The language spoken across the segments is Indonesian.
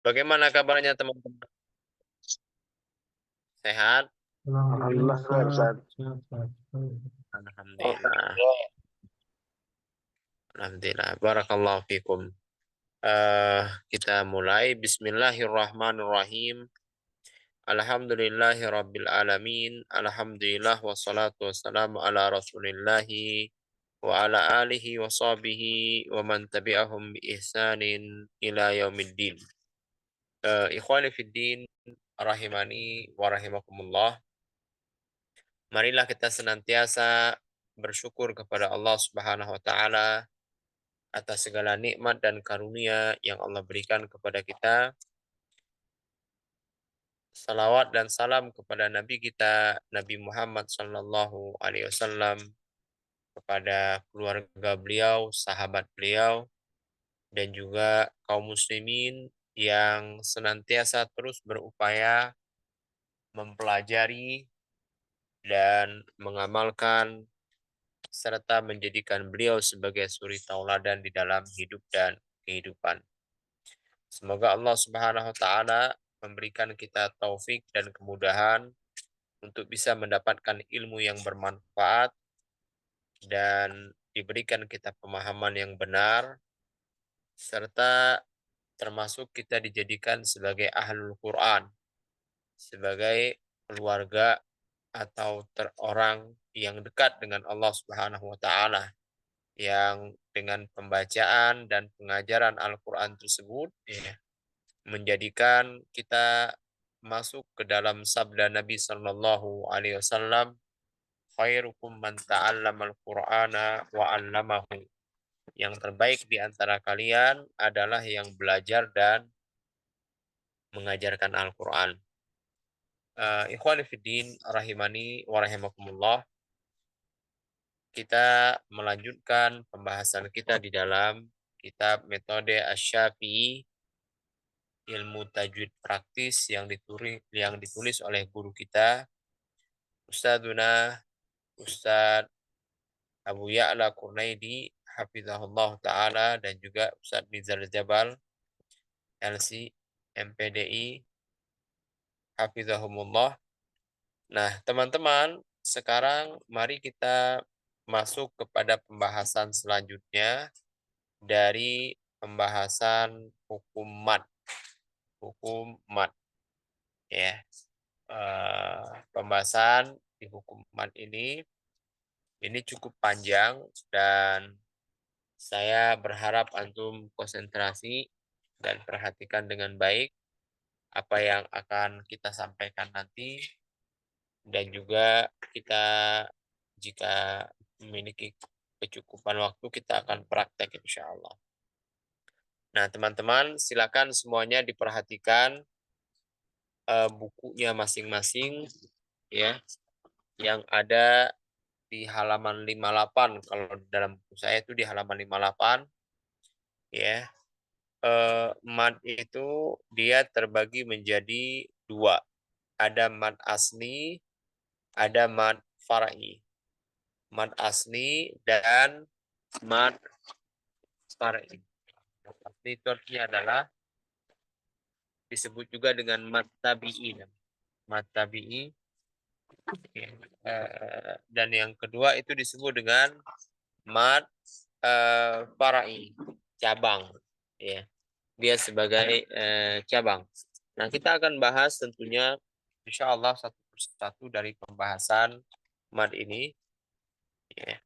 Bagaimana kabarnya teman-teman? Sehat? Alhamdulillah khair, Ustaz. Alhamdulillah. Alhamdulillah. Barakallahu fikum. Kita mulai. Bismillahirrahmanirrahim. Alhamdulillahi rabbil alamin. Alhamdulillah wassalatu wassalamu ala rasulillahi wa ala alihi wa sahbihi wa man tabi'ahum bi ihsanin ila yaumiddin. Ikhwani fiddin rahimani wa rahimakumullah. Marilah kita senantiasa bersyukur kepada Allah Subhanahu wa taala atas segala nikmat dan karunia yang Allah berikan kepada kita. Salawat dan salam kepada Nabi kita Nabi Muhammad sallallahu alaihi wasallam, kepada keluarga beliau, sahabat beliau, dan juga kaum muslimin yang senantiasa terus berupaya mempelajari dan mengamalkan serta menjadikan beliau sebagai suri tauladan di dalam hidup dan kehidupan. Semoga Allah Subhanahu wa taala memberikan kita taufik dan kemudahan untuk bisa mendapatkan ilmu yang bermanfaat dan diberikan kita pemahaman yang benar, serta termasuk kita dijadikan sebagai ahlul Quran, sebagai keluarga atau orang yang dekat dengan Allah Subhanahu wa taala, yang dengan pembacaan dan pengajaran Al-Quran tersebut ya, menjadikan kita masuk ke dalam sabda Nabi Sallallahu Alaihi Wasallam, khairukum man ta'allamal Qur'ana wa 'allamahu. Yang terbaik di antara kalian adalah yang belajar dan mengajarkan Al-Quran. Ikhwani fiddin rahimani wa rahimakumullah. Kita melanjutkan pembahasan kita di dalam kitab metode Asy-Syafi'i, ilmu tajwid praktis yang ditulis oleh guru kita Ustadzuna Ustadz Abu Ya'la Qurnaidi hafizahullah taala, dan juga Ustadz Nizar Jabal LC MPDI hafizahumullah. Nah, teman-teman, sekarang mari kita masuk kepada pembahasan selanjutnya dari pembahasan hukum mat. Hukum mat ya. Pembahasan di hukum mat ini cukup panjang, dan saya berharap antum konsentrasi dan perhatikan dengan baik apa yang akan kita sampaikan nanti, dan juga kita jika memiliki kecukupan waktu kita akan praktek insya Allah. Nah, teman-teman, silakan semuanya diperhatikan bukunya masing-masing ya, yang ada di halaman 58. Kalau dalam buku saya itu di halaman 58 ya. Mad itu dia terbagi menjadi dua. Ada mad asli, ada mad far'i. Mad asli dan mad far'i. Mad asli itu artinya adalah disebut juga dengan mad tabi'i. Mad tabi'i. Dan yang kedua itu disebut dengan mad far'i, cabang. Ya, dia sebagai cabang. Nah, kita akan bahas tentunya insya Allah satu persatu dari pembahasan mad ini. Ya.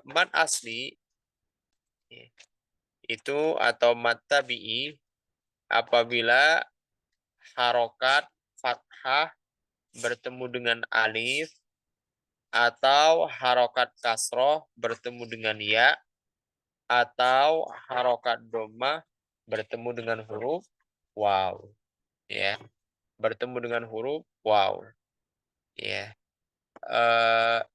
Mad asli ya, itu atau mad tabi'i apabila harokat fathah bertemu dengan alif atau harokat kasroh bertemu dengan ya, atau harokat dhammah bertemu dengan huruf waw ya, bertemu dengan huruf waw ya.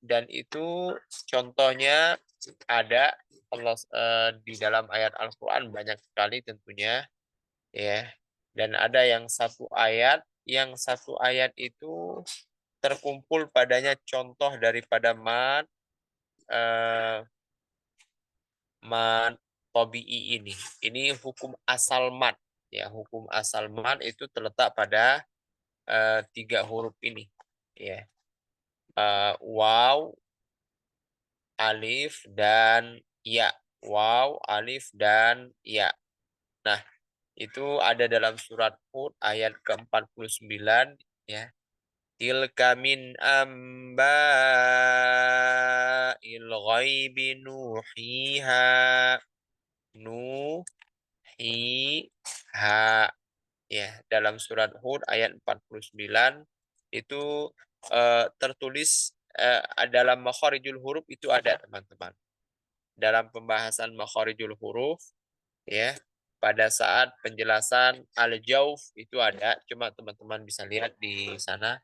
Dan itu contohnya ada Allah di dalam ayat Al-Qur'an banyak sekali tentunya ya. Dan ada yang satu ayat itu terkumpul padanya contoh daripada eh, mad tabi'i ini. Ini hukum asal mad Ya, hukum asal mad itu terletak pada 3 huruf ini. Ya, waw, alif, dan ya. Waw, alif, dan ya. Nah, itu ada dalam surat Hud ayat ke-49 ya. Tilka min amba'il ghaibi nuhiha nuhiha ya. Dalam surat Hud ayat 49 itu tertulis dalam makharijul huruf itu ada, teman-teman. Dalam pembahasan makharijul huruf ya, pada saat penjelasan al-jauf itu ada, cuma teman-teman bisa lihat di sana.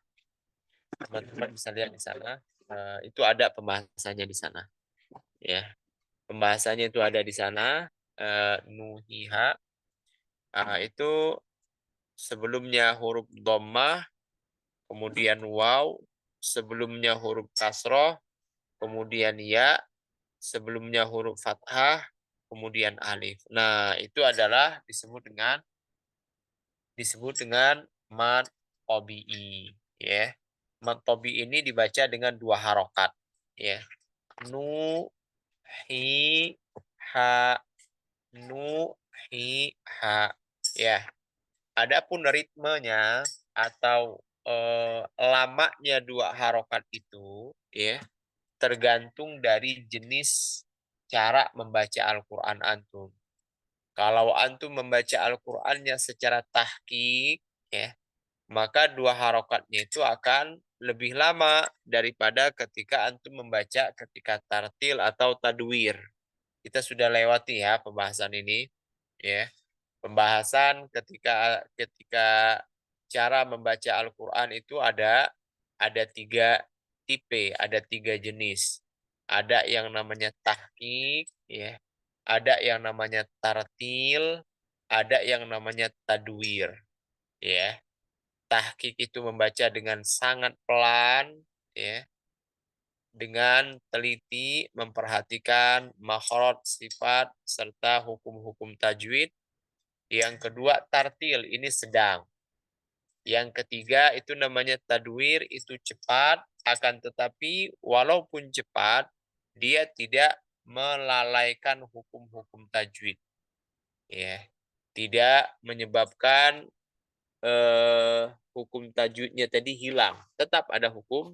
Teman-teman bisa lihat di sana, itu ada pembahasannya di sana, ya. Pembahasannya itu ada di sana, nuhiha, itu sebelumnya huruf dhammah, kemudian waw, sebelumnya huruf kasroh, kemudian ya, sebelumnya huruf fathah, kemudian alif. Nah, itu adalah disebut dengan mad tabi'i, ya. Mad tabi'i ini dibaca dengan 2 harokat, ya. Nu, hi, ha, nu, hi, ha. Ya. Adapun ritmenya atau lamanya 2 harokat itu, ya, tergantung dari jenis cara membaca Al-Qur'an antum. Kalau antum membaca Al-Qur'annya secara tahqiq, ya, maka 2 harokatnya itu akan lebih lama daripada ketika antum membaca ketika tartil atau tadwir. Kita sudah lewati ya pembahasan ini, ya. Pembahasan ketika ketika cara membaca Al-Qur'an itu ada 3 tipe, ada 3 jenis. Ada yang namanya tahqiq, ya. Ada yang namanya tartil, ada yang namanya tadwir, ya. Tahqiq itu membaca dengan sangat pelan, ya, dengan teliti memperhatikan makhraj, sifat, serta hukum-hukum tajwid. Yang kedua tartil, ini sedang. Yang ketiga itu namanya tadwir, itu cepat, akan tetapi walaupun cepat, dia tidak melalaikan hukum-hukum tajwid. Ya. Tidak menyebabkan hukum tajwidnya tadi hilang. Tetap ada hukum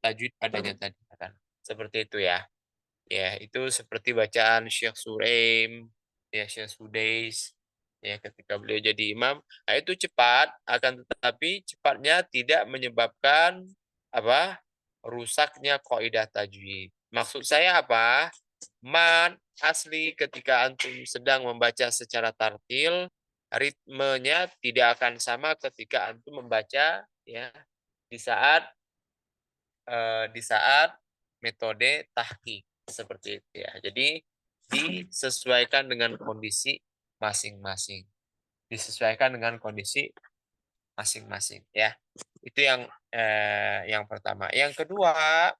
tajwid padanya tadi kan. Seperti itu ya. Ya, itu seperti bacaan Syekh Suraim, ya Syekh Sudais, ya ketika beliau jadi imam. Nah, itu cepat, akan tetapi cepatnya tidak menyebabkan apa? Rusaknya kaidah tajwid. Maksud saya apa? Man asli ketika antum sedang membaca secara tartil, ritmenya tidak akan sama ketika antum membaca ya di saat metode tahqiq seperti itu ya. Jadi disesuaikan dengan kondisi masing-masing. Disesuaikan dengan kondisi masing-masing ya. Itu yang pertama. Yang kedua,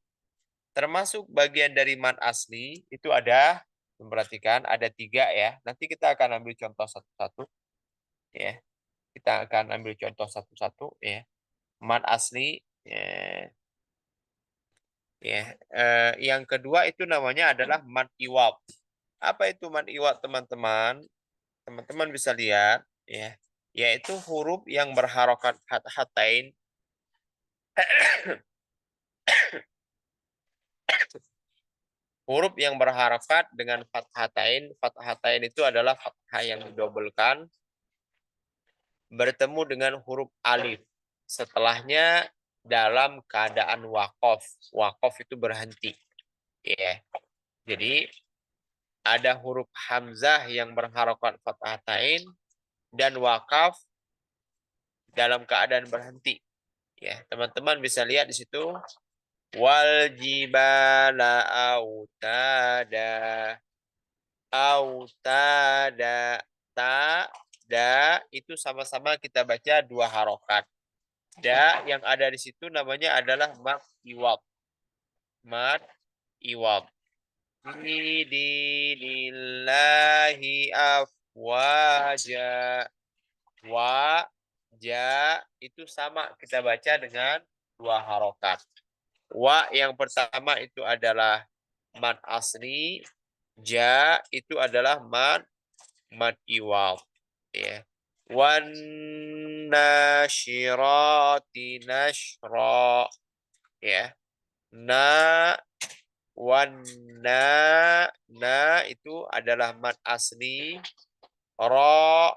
termasuk bagian dari mad asli itu ada, memperhatikan ada 3 ya. Nanti kita akan ambil contoh satu-satu ya. Kita akan ambil contoh satu-satu ya. Mad asli ya, yang kedua itu namanya adalah mad iwad. Apa itu mad iwad, teman-teman? Teman-teman bisa lihat ya, yaitu huruf yang berharokat hathatain. Huruf yang berharokat dengan fathatain. Fathatain itu adalah fathah yang didobelkan bertemu dengan huruf alif. Setelahnya dalam keadaan wakof. Wakof itu berhenti. Ya. Jadi ada huruf hamzah yang berharokat fathatain dan wakaf dalam keadaan berhenti. Ya, teman-teman bisa lihat di situ wal jibala autada. Autada, ta, da itu sama-sama kita baca 2 harokat. Da yang ada di situ namanya adalah mad iwad. Mad iwad. Bidinillahi Waja. Wa, ja, itu sama kita baca dengan dua harokat. Wa yang pertama itu adalah mad asli, ja itu adalah mad iwal. Ya. Wan nasyirati nashra. Ya. Na wan na itu adalah mad asli. Ro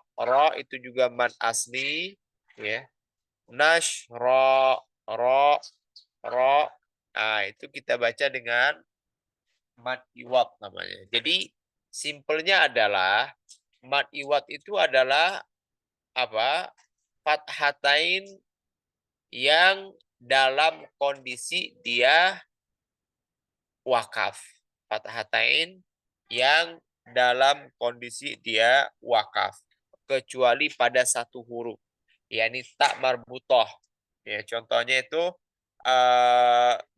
itu juga mad asli, ya. Nashra, ro. Nah, itu kita baca dengan mad iwad namanya. Jadi simpelnya adalah mad iwad itu adalah apa? Fathatain yang dalam kondisi dia wakaf. Fathatain yang dalam kondisi dia wakaf. Kecuali pada satu huruf. Yakni tak marbutoh. Ya, contohnya itu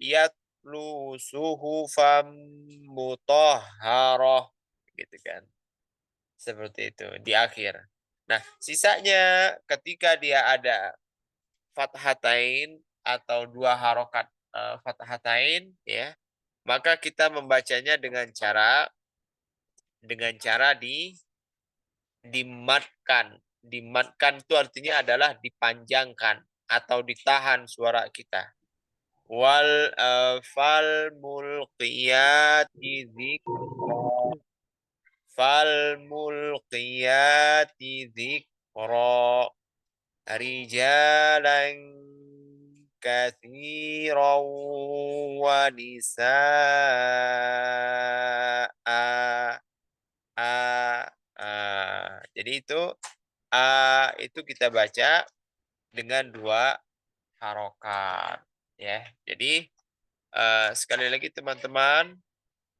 yatlu suhufam mutahharah gitu kan. Seperti itu di akhir. Nah, sisanya ketika dia ada fathatain atau dua harokat fathatain ya, maka kita membacanya dengan cara dimatkan. Dimatkan itu artinya adalah dipanjangkan atau ditahan suara kita. Fal mulqiyati dzikra. Fal mulqiyati dzikra. Rijalan katsiran wa nisaa. Jadi itu kita baca dengan dua harokat ya. Jadi sekali lagi teman-teman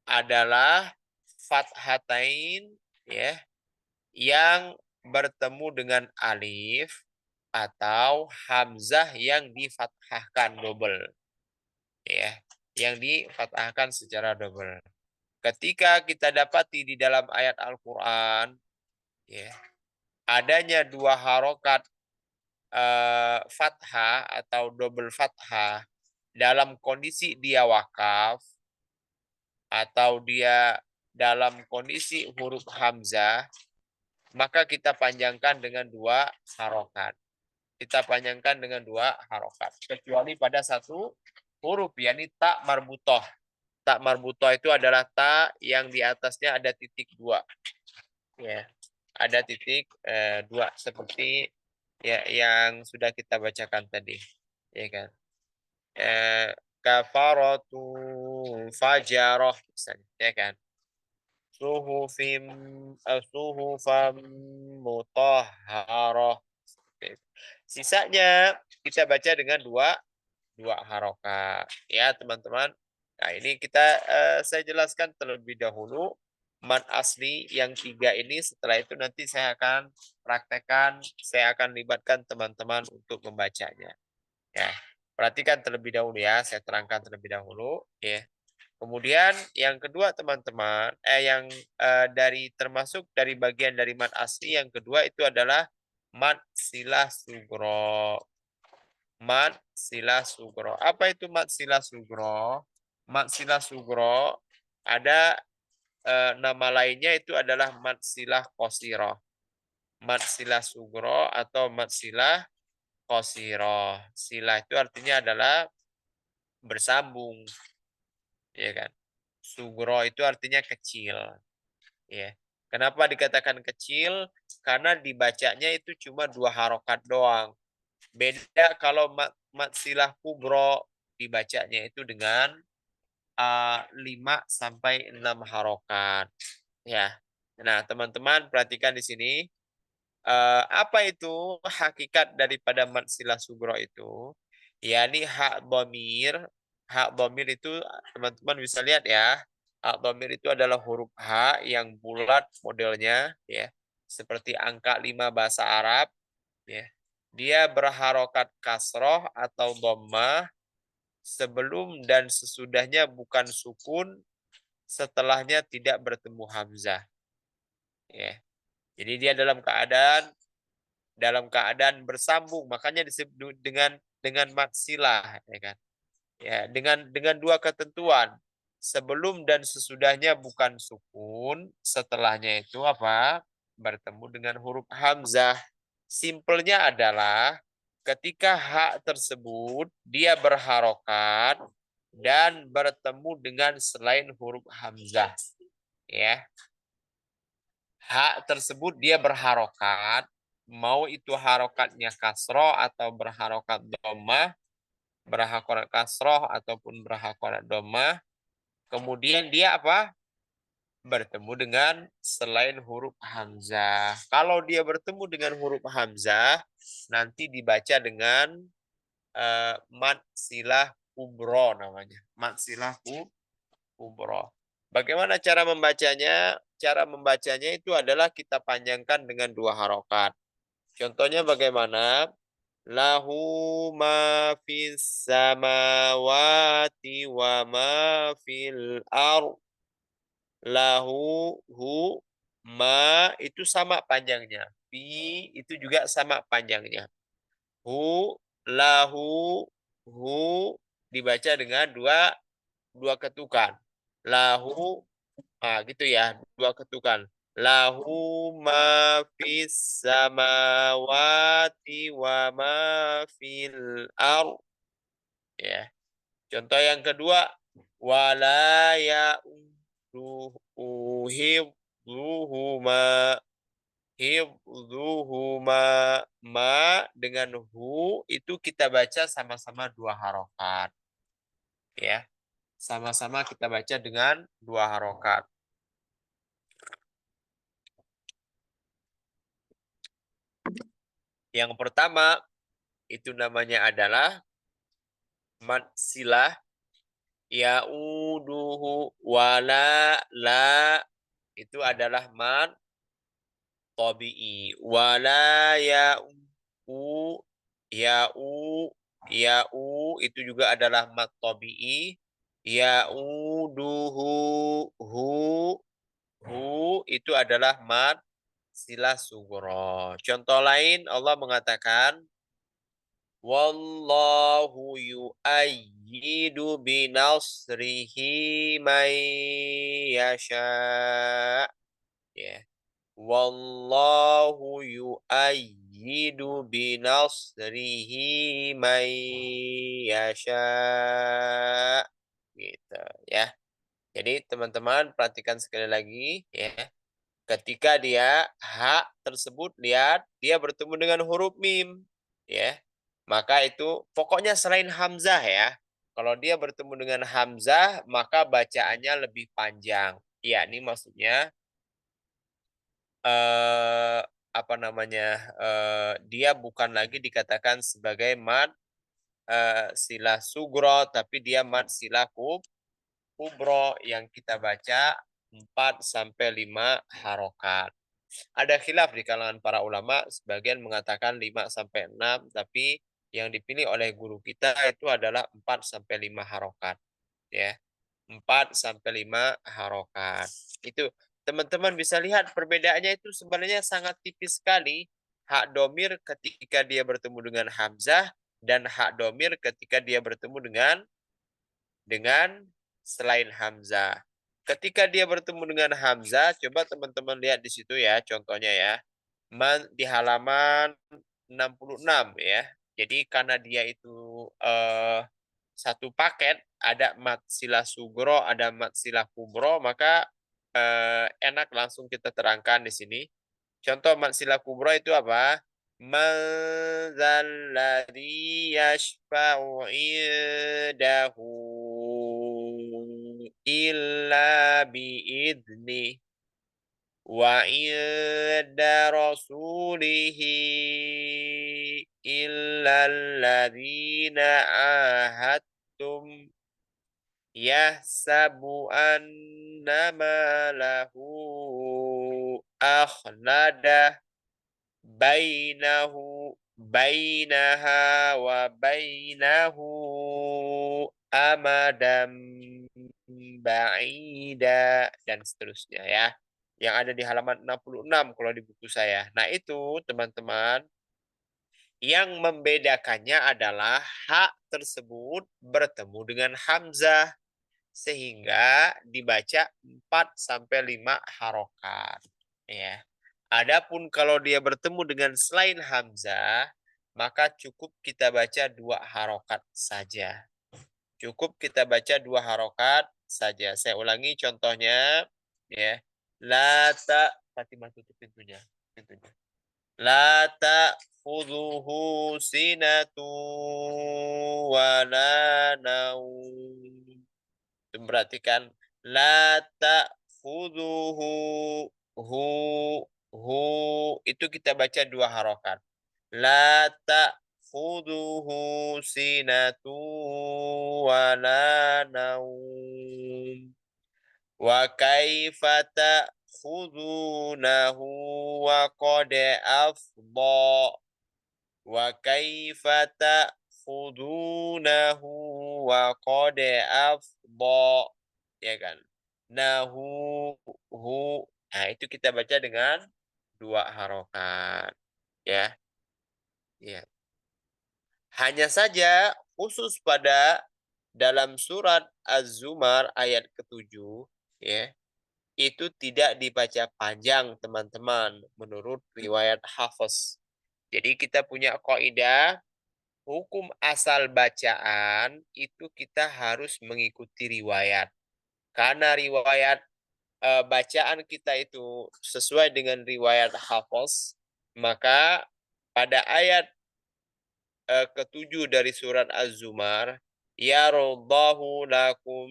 adalah fathatain ya yang bertemu dengan alif atau hamzah yang difathahkan double ya, yang difathahkan secara double. Ketika kita dapati di dalam ayat Al-Qur'an ya, adanya dua harokat fathah atau double fathah dalam kondisi dia wakaf atau dia dalam kondisi huruf hamzah, maka kita panjangkan dengan dua harokat. Kita panjangkan dengan dua harokat. Kecuali pada satu huruf, yakni tak marbutoh. Tak marbutoh itu adalah tak yang di atasnya ada titik dua. Ya, ada titik dua seperti ya yang sudah kita bacakan tadi, ya kan? Kafaratu fajaroh misalnya, ya kan? Suhufam mutahharoh. Sisanya kita baca dengan dua harokat, ya teman-teman. Nah ini saya jelaskan terlebih dahulu mad asli yang 3 ini. Setelah itu nanti saya akan praktekkan, saya akan libatkan teman-teman untuk membacanya. Ya, perhatikan terlebih dahulu ya, saya terangkan terlebih dahulu ya. Kemudian yang kedua teman-teman, termasuk dari bagian dari mad asli yang kedua itu adalah mad silah sugro. Mad silah sugro. Apa itu mad silah sugro? Mad silah sugro ada nama lainnya itu adalah mad silah qasirah. Mad silah sugro atau mad silah qasirah. Silah itu artinya adalah bersambung, ya kan? Sugro itu artinya kecil, ya. Kenapa dikatakan kecil? Karena dibacanya itu cuma dua harokat doang. Beda kalau mat silah kubro dibacanya itu dengan 5 sampai 6 harokat, ya. Nah, teman-teman perhatikan di sini apa itu hakikat daripada mat silah sugro itu? Yakni hak domir. Hak domir itu teman-teman bisa lihat ya. Hak domir itu adalah huruf H yang bulat modelnya ya. Seperti angka 5 bahasa Arab ya. Dia berharokat kasroh atau dhammah sebelum dan sesudahnya bukan sukun, setelahnya tidak bertemu hamzah. Ya. Jadi dia dalam keadaan bersambung, makanya disebut dengan mad silah, ya kan? Ya, dengan dua ketentuan. Sebelum dan sesudahnya bukan sukun, setelahnya itu apa? Bertemu dengan huruf hamzah. Simpelnya adalah ketika hak tersebut dia berharokat dan bertemu dengan selain huruf hamzah. Ya, hak tersebut dia berharokat, mau itu harokatnya kasroh atau berharokat dhammah, berharokat kasroh ataupun berharokat dhammah, kemudian dia apa? Bertemu dengan selain huruf hamzah. Kalau dia bertemu dengan huruf hamzah, nanti dibaca dengan mad silah kubro namanya. Mad silah kubro. Bagaimana cara membacanya? Cara membacanya itu adalah kita panjangkan dengan dua harokat. Contohnya bagaimana? Lahu ma fis samawati wa ma fil ar. Lahu hu ma itu sama panjangnya. Fi itu juga sama panjangnya. Hu lahu hu dibaca dengan dua ketukan. Lahu gitu ya, dua ketukan. Lahu ma fis samawati wa ma fil ar. Ya. Contoh yang kedua, wala ya'uduhu hifdhuhuma. Hifdhuhuma ma dengan hu itu kita baca sama-sama dua harokat. Ya, sama-sama kita baca dengan dua harokat. Yang pertama itu namanya adalah mad silah ya'uduhu wala la itu adalah mad tabi'i wala ya'u ya'u ya'u itu juga adalah mad tabi'i ya'uduhu hu itu adalah mad silah sugro. Contoh lain Allah mengatakan wallahu yu'ayyidu binasrihi may yasha. Ya. Wallahu yu'ayyidu binasrihi may yasha. Gitu ya. Jadi teman-teman perhatikan sekali lagi ya. Ketika dia hak tersebut lihat dia bertemu dengan huruf mim ya. Maka itu pokoknya selain hamzah ya. Kalau dia bertemu dengan hamzah maka bacaannya lebih panjang. Ya, ini maksudnya apa namanya? Dia bukan lagi dikatakan sebagai mad silah sugro tapi dia mad silah kubro yang kita baca 4 sampai 5 harokat. Ada khilaf di kalangan para ulama, sebagian mengatakan 5 sampai 6, tapi yang dipilih oleh guru kita itu adalah 4 sampai 5 harokat. Ya, 4 sampai 5 harokat. Itu teman-teman bisa lihat perbedaannya itu sebenarnya sangat tipis sekali. Hak domir ketika dia bertemu dengan hamzah dan hak domir ketika dia bertemu dengan selain hamzah. Ketika dia bertemu dengan hamzah, coba teman-teman lihat di situ ya, contohnya ya. Di halaman 66 ya. Jadi karena dia itu satu paket, ada mat sila sugro, ada mat sila kubro, maka enak langsung kita terangkan di sini. Contoh mat sila kubro itu apa? Man dzalladzi yashfa'u indahu illa biidnih wa inda rasulihi illa alladzina ahadtum yahsabu annama lahu akhladah bainaha wa bainahu amadam ba'ida dan seterusnya ya. yang ada di halaman 66 kalau di buku saya. Nah itu teman-teman, yang membedakannya adalah hak tersebut bertemu dengan hamzah sehingga dibaca 4 sampai 5 harokat ya. Adapun kalau dia bertemu dengan selain hamzah, maka cukup kita baca 2 harokat saja. Cukup kita baca 2 harokat saja. Saya ulangi contohnya ya. La ta Fatimah tutup pintunya. La ta'khudhuhu sinatu wa la naum. Itu berarti kan la ta'khudhuhu hu hu itu kita baca 2 harokat. La ta'khudhuhu sinatu wa la naum. Wa kaifa ta'khudunahu wa qad afdha. Wa kaifa ta'khudunahu wa qad afdha. Ya kan? Nahu hu. Nah, itu kita baca dengan 2 harokat. Ya. Ya. Hanya saja khusus pada dalam surat Az-Zumar ayat ke-7 ya. Itu tidak dibaca panjang, teman-teman, menurut riwayat Hafiz. Jadi kita punya kaidah hukum asal bacaan itu kita harus mengikuti riwayat. Karena riwayat bacaan kita itu sesuai dengan riwayat Hafiz, maka pada ayat ke-7 dari surat Az-Zumar, yarallahu lakum,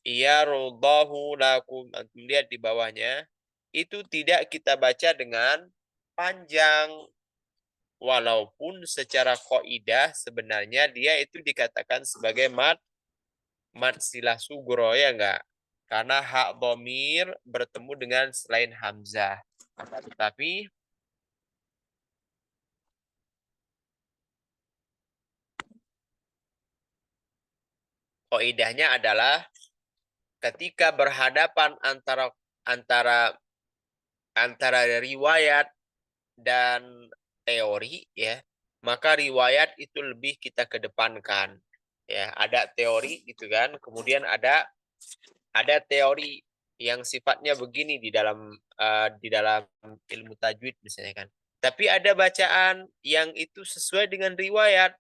yarallahu lakum. Antum lihat di bawahnya, itu tidak kita baca dengan panjang. Walaupun secara kaidah sebenarnya dia itu dikatakan sebagai mad silah sugro, ya enggak? Karena hak dhamir bertemu dengan selain hamzah. Tetapi kaidahnya adalah ketika berhadapan antara antara antara riwayat dan teori ya, maka riwayat itu lebih kita kedepankan. Ya, ada teori gitu kan, kemudian ada teori yang sifatnya begini di dalam ilmu tajwid misalnya kan. Tapi ada bacaan yang itu sesuai dengan riwayat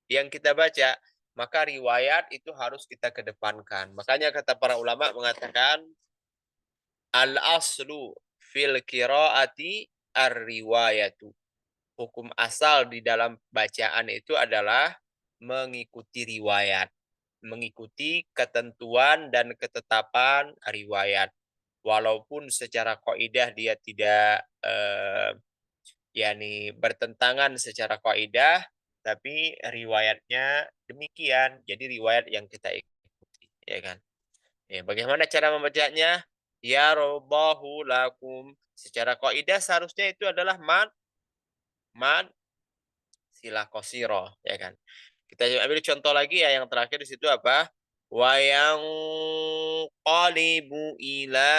yang kita baca, maka riwayat itu harus kita kedepankan. Makanya kata para ulama mengatakan al-aslu fil qiraati ar-riwayatu. Hukum asal di dalam bacaan itu adalah mengikuti riwayat, mengikuti ketentuan dan ketetapan riwayat. Walaupun secara kaidah dia tidak yakni bertentangan secara kaidah, tapi riwayatnya demikian. Jadi riwayat yang kita ikuti, ya kan? Ya, bagaimana cara membacanya? Ya robahu lakum. Secara kaidah seharusnya itu adalah mad silah qasirah, ya kan? Kita ambil contoh lagi ya, yang terakhir di situ apa? Wa yang qalibu ila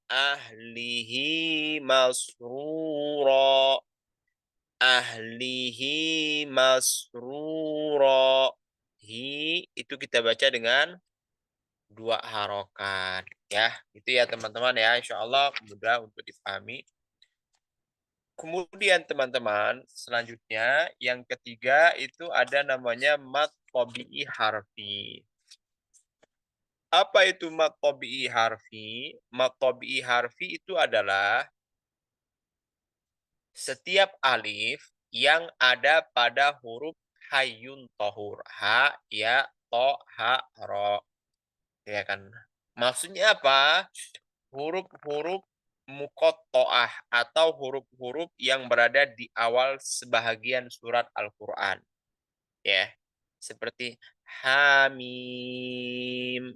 ahlihi masrura. Ahlihi masrura. Hi itu kita baca dengan 2 harokat ya. Itu ya teman-teman ya, insyaallah mudah untuk dipahami. Kemudian teman-teman, selanjutnya yang ketiga itu ada namanya mad tabi'i harfi. Apa itu mad tabi'i harfi? Mad tabi'i harfi itu adalah setiap alif yang ada pada huruf hayyun tohur. Ha, ya, to, ha, ro. Ya kan? Maksudnya apa? Huruf-huruf muqatta'ah atau huruf-huruf yang berada di awal sebahagian surat Al-Qur'an. Ya. Seperti Hamim.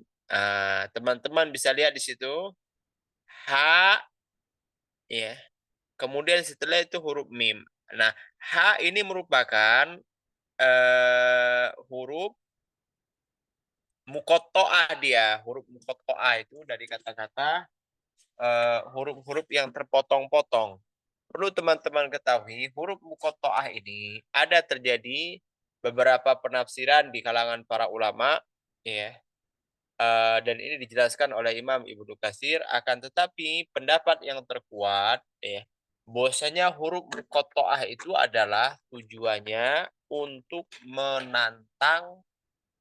Teman-teman bisa lihat di situ ha ya. Kemudian setelah itu huruf mim. Nah, ha ini merupakan huruf muqatta'ah dia. Huruf muqatta'ah itu dari kata-kata huruf-huruf yang terpotong-potong. Perlu teman-teman ketahui, huruf muqatta'ah ini ada terjadi beberapa penafsiran di kalangan para ulama, ya. Dan ini dijelaskan oleh Imam Ibnu Katsir, akan tetapi pendapat yang terkuat, ya, bahwasanya huruf muqatta'ah itu adalah tujuannya untuk menantang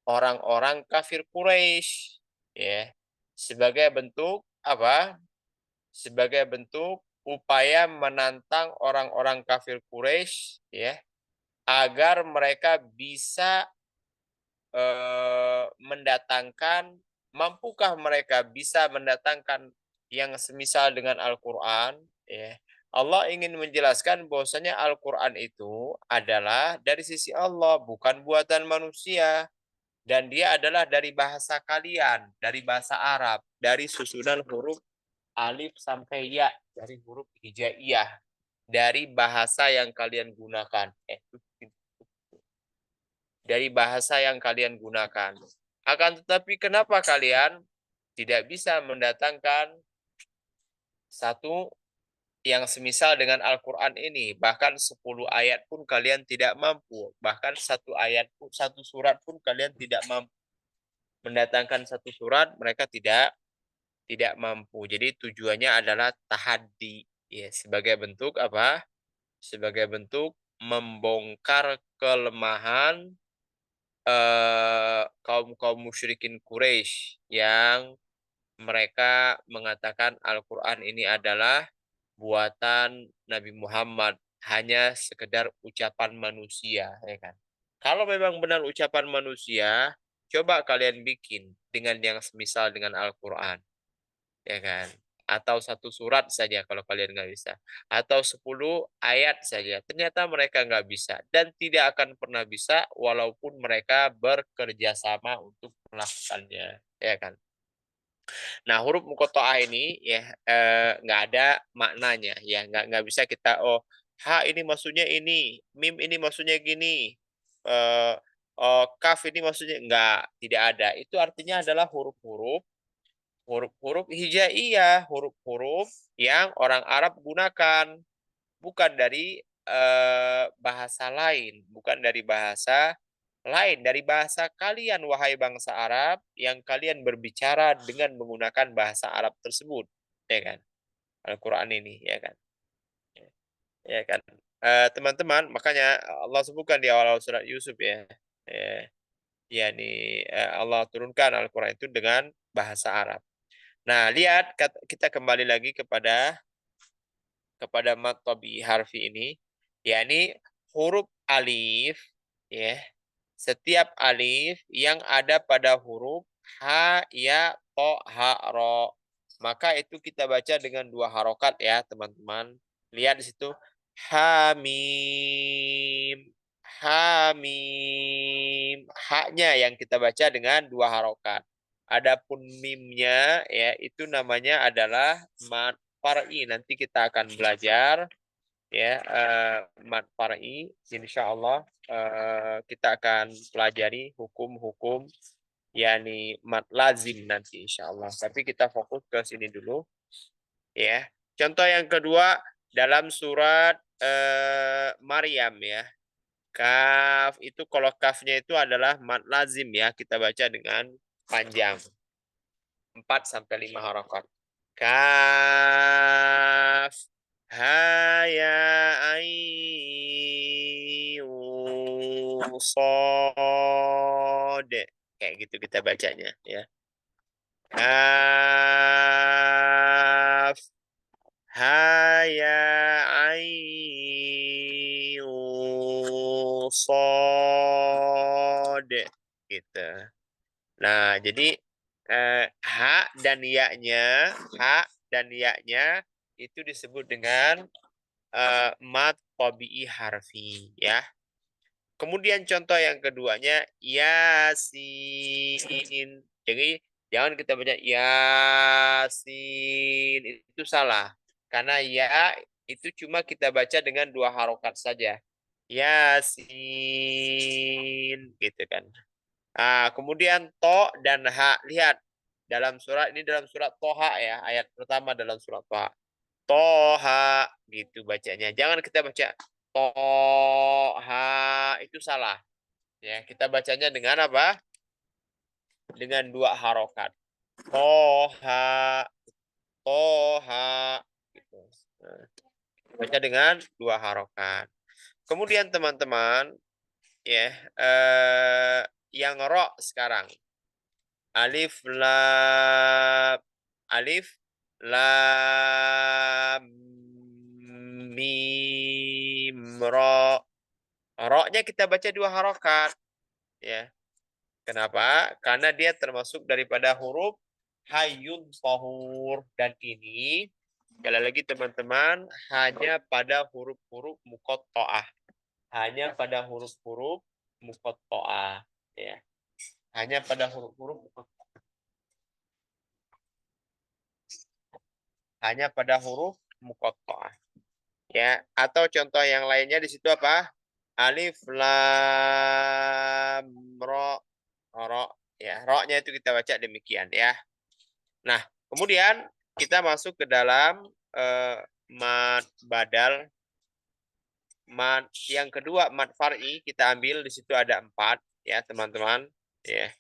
orang-orang kafir Quraisy, ya. Sebagai bentuk apa? Sebagai bentuk upaya menantang orang-orang kafir Quraisy, ya, agar mereka bisa mendatangkan, mampukah mereka bisa mendatangkan yang semisal dengan Al-Qur'an, ya. Allah ingin menjelaskan bahwasanya Al-Qur'an itu adalah dari sisi Allah, bukan buatan manusia. Dan dia adalah dari bahasa kalian, dari bahasa Arab, dari susunan huruf alif sampai ya, dari huruf hijaiyah, dari bahasa yang kalian gunakan. Dari bahasa yang kalian gunakan. Akan tetapi kenapa kalian tidak bisa mendatangkan satu yang semisal dengan Al-Quran ini? Bahkan 10 ayat pun kalian tidak mampu. Bahkan satu ayat pun, satu surat pun kalian tidak mampu. Mendatangkan satu surat, mereka tidak mampu. Jadi tujuannya adalah tahaddi. Ya, sebagai bentuk apa? Sebagai bentuk membongkar kelemahan kaum-kaum musyrikin Quraisy yang mereka mengatakan Al-Qur'an ini adalah buatan Nabi Muhammad, hanya sekedar ucapan manusia, ya kan. Kalau memang benar ucapan manusia, coba kalian bikin dengan yang semisal dengan Al-Qur'an. Ya kan? Atau satu surat saja kalau kalian nggak bisa. Atau 10 ayat saja. Ternyata mereka nggak bisa dan tidak akan pernah bisa walaupun mereka bekerja sama untuk melakukannya, ya kan? Nah, huruf muqatta'ah ini ya, nggak ada maknanya ya, nggak bisa kita, "Oh, ha ini maksudnya ini, mim ini maksudnya gini, eee kaf ini maksudnya" nggak, tidak ada. Itu artinya adalah huruf-huruf hijaiyah, huruf-huruf yang orang Arab gunakan, bukan dari, bahasa lain, bukan dari bahasa lain, dari bahasa kalian wahai bangsa Arab yang kalian berbicara dengan menggunakan bahasa Arab tersebut, ya kan? Al-Qur'an ini, ya kan? Ya kan? Teman-teman, makanya Allah sebutkan di awal-awal surat Yusuf ya, ya, yakni, Allah turunkan Al-Qur'an itu dengan bahasa Arab. Nah, lihat kita kembali lagi kepada mad tabii harfi ini, yakni huruf alif, ya. Setiap alif yang ada pada huruf ha, ya, to, ha, ro, maka itu kita baca dengan 2 harokat ya, teman-teman. Lihat di situ, hamim, hamim. Haknya yang kita baca dengan 2 harokat. Adapun mimnya ya itu namanya adalah mad far'i. Nanti kita akan belajar ya, mad far'i insyaallah, kita akan pelajari hukum-hukum yakni mad lazim nanti insyaallah. Tapi kita fokus ke sini dulu ya. Contoh yang kedua dalam surat Maryam ya. Kaf itu kalau kafnya itu adalah mad lazim ya, kita baca dengan panjang. 4 sampai 5 harakat. Kaf, ha, ya, ain, sod. Kayak gitu kita bacanya ya. Kaf, ha, ya, ain, sod. Gitu. Nah, jadi hak dan ya-nya itu disebut dengan mad tabii harfi ya. Kemudian contoh yang keduanya yasin. Jadi jangan kita baca yasin, itu salah. Karena ya itu cuma kita baca dengan 2 harokat saja. Yasin gitu kan. Kemudian to dan ha, lihat dalam surat ini, dalam surat Toha ya, ayat pertama dalam surat Toha. Toha gitu bacanya. Jangan kita baca Toha, itu salah. Ya, kita bacanya dengan apa? Dengan dua harokat. Toha, Toha gitu. Nah, baca dengan dua harokat. Kemudian teman-teman ya, yang ro sekarang. Alif lam, alif lam mim ro. Ro-nya kita baca dua harokat ya. Kenapa? Karena dia termasuk daripada huruf hayyun tohur, dan ini sekali lagi teman-teman hanya pada huruf-huruf muqatta'ah. Hanya pada huruf-huruf muqatta'ah ya. Hanya pada huruf-huruf muqatta'ah. Hanya pada huruf muqatta'ah. Ya, atau contoh yang lainnya di situ apa? Alif lam ro, ro ya, ro-nya itu kita baca demikian ya. Nah, kemudian kita masuk ke dalam mad badal. Mad yang kedua, mad far'i, kita ambil di situ ada 4 ya, teman-teman. Ya.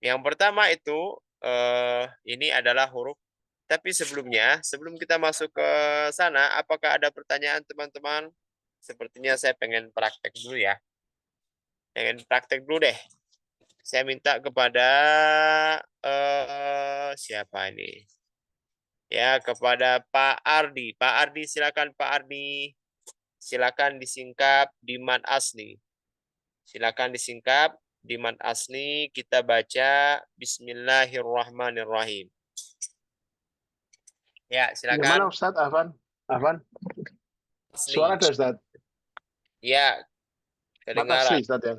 Yang pertama itu ini adalah huruf. Tapi sebelumnya, sebelum kita masuk ke sana, apakah ada pertanyaan teman-teman? Sepertinya saya pengen praktek dulu ya. Pengen praktek dulu deh. Saya minta kepada siapa ini? Ya, kepada Pak Ardi. Pak Ardi, silakan Pak Ardi. Silakan disingkap di mad asli. Silakan disingkap di mad asli. Kita baca Bismillahirrahmanirrahim. Ya, Gimana silakan. Ustadz Afan? Afan, Asli. suara ada Ustadz. Ya, Mata asli kedengaran. Ustadz ya.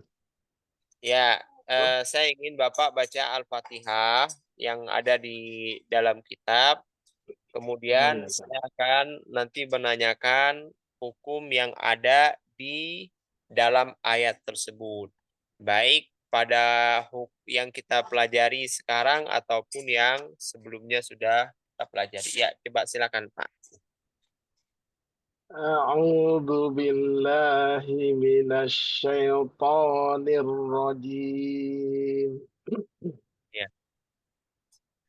Ya, Oh, saya ingin Bapak baca Al-Fatihah yang ada di dalam kitab. oh Kemudian ya Ustadz. saya akan nanti menanyakan hukum yang ada di dalam ayat tersebut. Baik pada yang kita pelajari sekarang ataupun yang sebelumnya sudah kita pelajari. Ya, coba silakan Pak. A'udzu billahi minasyaitonir rajim. Ya,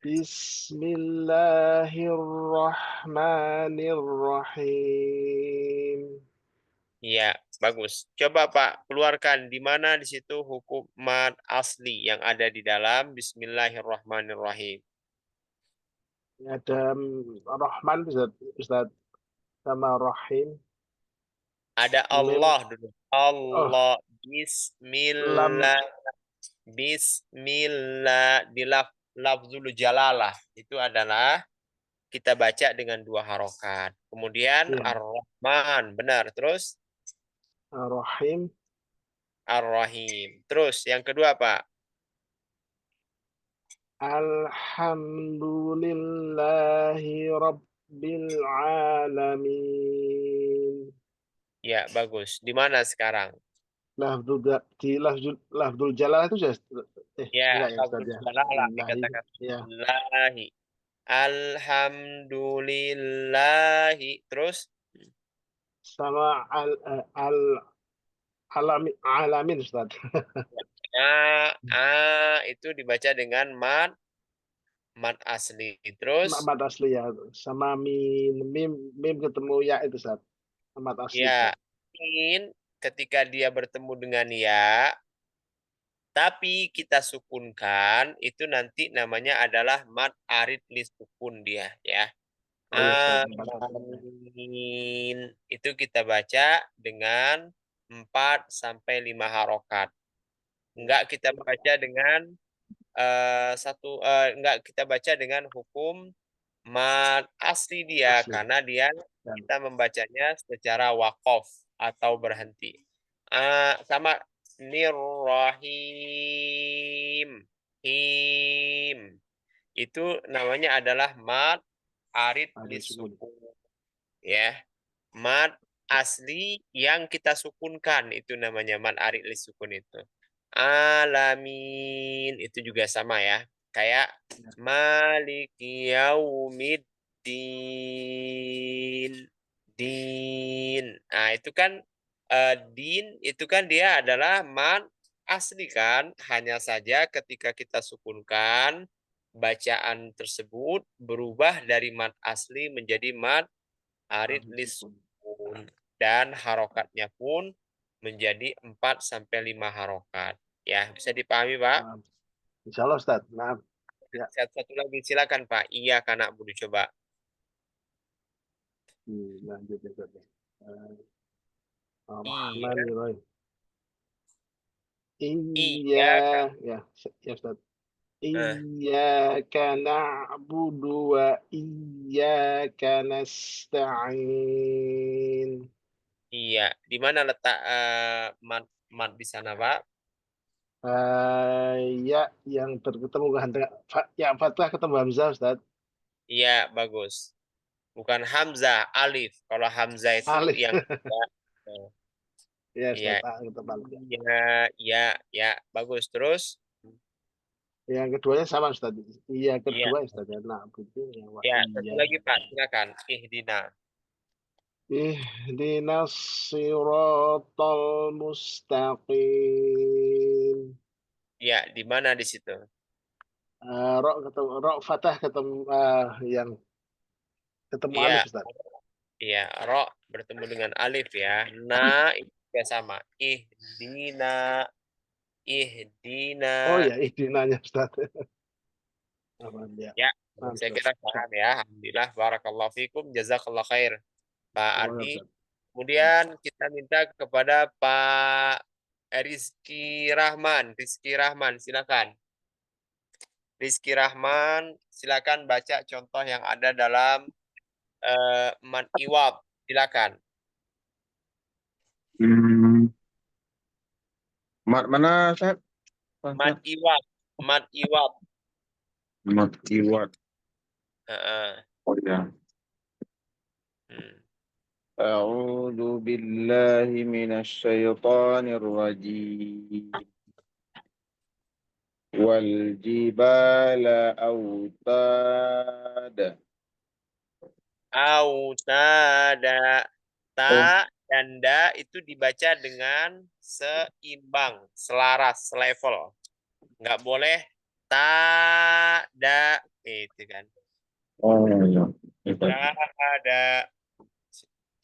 Bismillahirrahmanirrahim. ya, bagus. Coba Pak keluarkan di mana di situ hukum mad asli yang ada di dalam Bismillahirrahmanirrahim. Ada Rahman Ustadz, Ustadz sama Rahim. Ada Mim. Allah dulu. Oh, Allah. lam. Bismillah. Bismillah. Di lafzul jalalah. Itu adalah kita baca dengan dua harokat. Kemudian Ya, Ar-Rahman. Benar. Terus Rahim. Ar-Rahim. Terus yang kedua Pak. Alhamdulillahi Rabbil Alamin. Ya, bagus. Di mana sekarang? Lafdul Jalal itu sudah, Ya, enggak ya Ustaz lafzul ya. jalalah. Lillahi, Dikatakan ya. Lillahi. Alhamdulillahi. Terus Sama alamin Ustaz. itu dibaca dengan mad asli. Terus Mat asli ya. Sama mim ketemu ya itu Ustaz. Mat asli ya Ustaz. in ketika dia bertemu dengan ya, tapi kita sukunkan itu nanti namanya adalah mad arid li sukun dia ya. Oh ya Ustaz, mat asli. Amin. Itu kita baca dengan 4 sampai 5 harokat. Enggak kita baca dengan enggak kita baca dengan hukum mad asli dia Asli. karena dia Dan kita membacanya secara wakof atau berhenti. Sama nirrahim. Him. Itu namanya adalah mad arid ada sukun. lisukun. Ya. Mad asli yang kita sukunkan itu namanya mad arid lisukun itu. Alamin itu juga sama ya. Kayak Ya. Maliki Yaumiddin. Din. Nah, itu kan din itu kan dia adalah mad asli kan, hanya saja ketika kita sukunkan bacaan tersebut berubah dari mad asli menjadi mad arid lisukun dan harokatnya pun menjadi 4 sampai 5 harokat. Ya, bisa dipahami, Pak? Nah, insya Allah Ustaz. Nah, ya. Satu lagi silakan, Pak. Iya, karena Budi coba. Lanjut ya Ustaz. Iya, Ar-Rahmanir-Rahim. Iya, iya, ya, ya Ustaz. eh, Iyyaka na'budu wa iyyaka nasta'in. iya. Di mana letak mat mat di sana, Pak? Ya, yang bertemu dengan ya fathah ketemu hamzah Ustaz. Iya, bagus. Bukan Hamzah, alif. Kalau Hamzah itu Alif. yang kedua. Eh, Ya iya, Ustaz, ketemu hamzah. iya, iya, ya, bagus. Terus, Yang keduanya sama Ustaz. Iya iya, kedua Ustaz ya. Na'budu wa ya. Satu iya. lagi, Pak. Silakan. Ihdina. Ihdinas siratal mustaqim. Iya, di mana di situ? Ro ketemu ro fathah ketemu yang ketemu Iya, alif Ustaz. iya. Ro bertemu dengan alif ya. Na itu juga sama. Ihdina, ihdina. Oh ya, ihdinanya Ustaz. Aman ya. Ya, saya Mantap. kira paham ya. Alhamdulillah, barakallahu fikum, jazakallah khair, Pak Boleh Ardi. Ustaz. Kemudian kita minta kepada Pak Rizky Rahman. Rizky Rahman, silakan. Rizky Rahman, silakan baca contoh yang ada dalam Man Iwab. Silakan. Hmm, mana Ustaz? Man Ustaz? Iwab. Man Iwab. Not keyword. Heeh. Oh ya. Hmm. أعوذ بالله من الشيطان الرجيم والجبال أوتادا. Autada. Oh, Ta dan da itu dibaca dengan seimbang, selaras, selevel. Nggak boleh ta, da, itu kan. oh ya. Ustaz. Ta, da.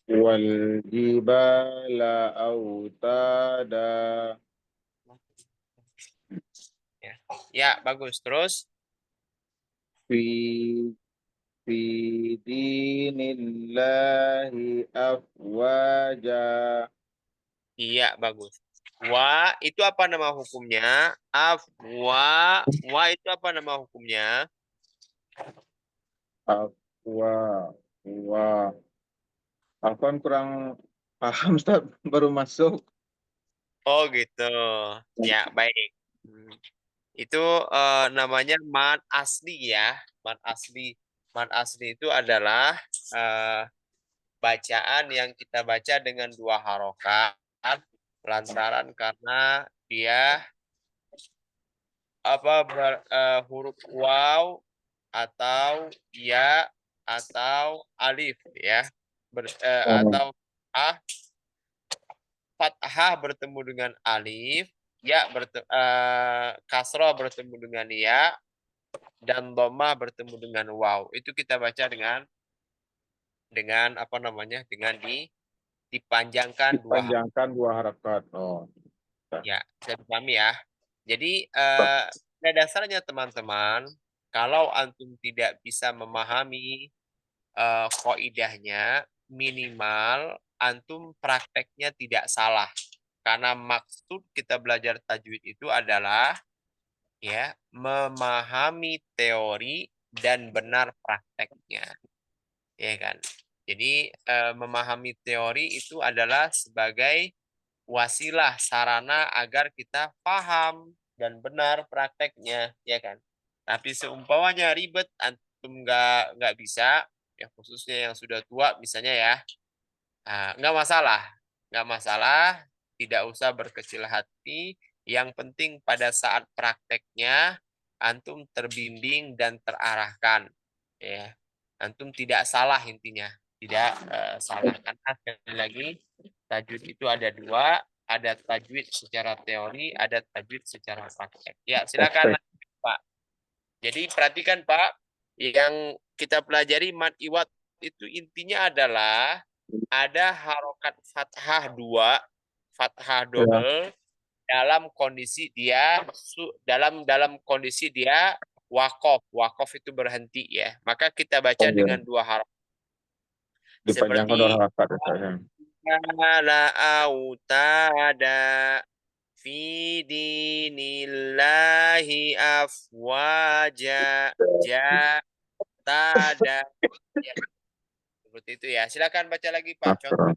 والجبال أوتادا Ya, ya bagus. Terus, في في دين الله أفواجا. iya bagus. Wa itu apa nama hukumnya? Wa itu apa nama hukumnya? Afwa, wah, Afwan kurang paham, Ustaz. Baru masuk. Oh gitu. Ya baik. Hmm. Itu namanya mad asli ya. Mad asli. Mad asli itu adalah eh, bacaan yang kita baca dengan 2 harokat lantaran karena dia huruf waw atau ya atau alif ya Oh, atau ah fathah bertemu dengan alif, kasroh bertemu dengan ya, dan dhammah bertemu dengan waw. Itu kita baca dengan apa namanya? Dengan dipanjangkan 2 harokat. dipanjangkan 2 harakat. Oh, ya. Ya, saya pahami ya. Jadi pada dasarnya teman-teman, kalau antum tidak bisa memahami kaidahnya, minimal antum prakteknya tidak salah. Karena maksud kita belajar tajwid itu adalah ya memahami teori dan benar prakteknya, ya kan? Jadi memahami teori itu adalah sebagai wasilah sarana agar kita paham dan benar prakteknya, ya kan? Tapi seumpamanya ribet, antum nggak bisa, ya khususnya yang sudah tua misalnya ya, nggak masalah, nggak masalah, tidak usah berkecil hati. Yang penting pada saat prakteknya antum terbimbing dan terarahkan. Ya, antum tidak salah intinya, tidak salah. Karena sekali lagi tajwid itu ada dua, ada tajwid secara teori, ada tajwid secara praktek. Ya, silakan Pak. Jadi perhatikan Pak, yang kita pelajari mad iwad itu intinya adalah ada harokat fathah dua, fathah Ya. double dalam kondisi dia dalam kondisi dia wakof. Wakof itu berhenti ya. Maka kita baca Oh, iya. dengan dua harokat. Dipanjangkan Seperti oleh harakat ya, Ustaz, ya. la autada fi dinillahi afwaja tada. Ya, seperti itu ya. Silakan baca lagi Pak. Contoh.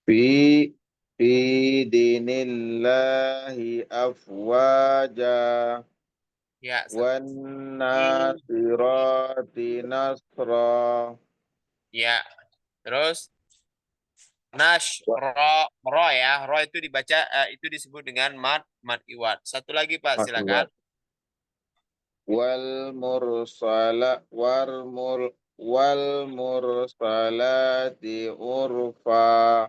Fi fi dinillahi afwaja Ya, wan nasirati nasra. ya. Terus ro ya. Ro itu dibaca itu disebut dengan mad iwad. Satu lagi Pak, silakan. Wal mursalati urfa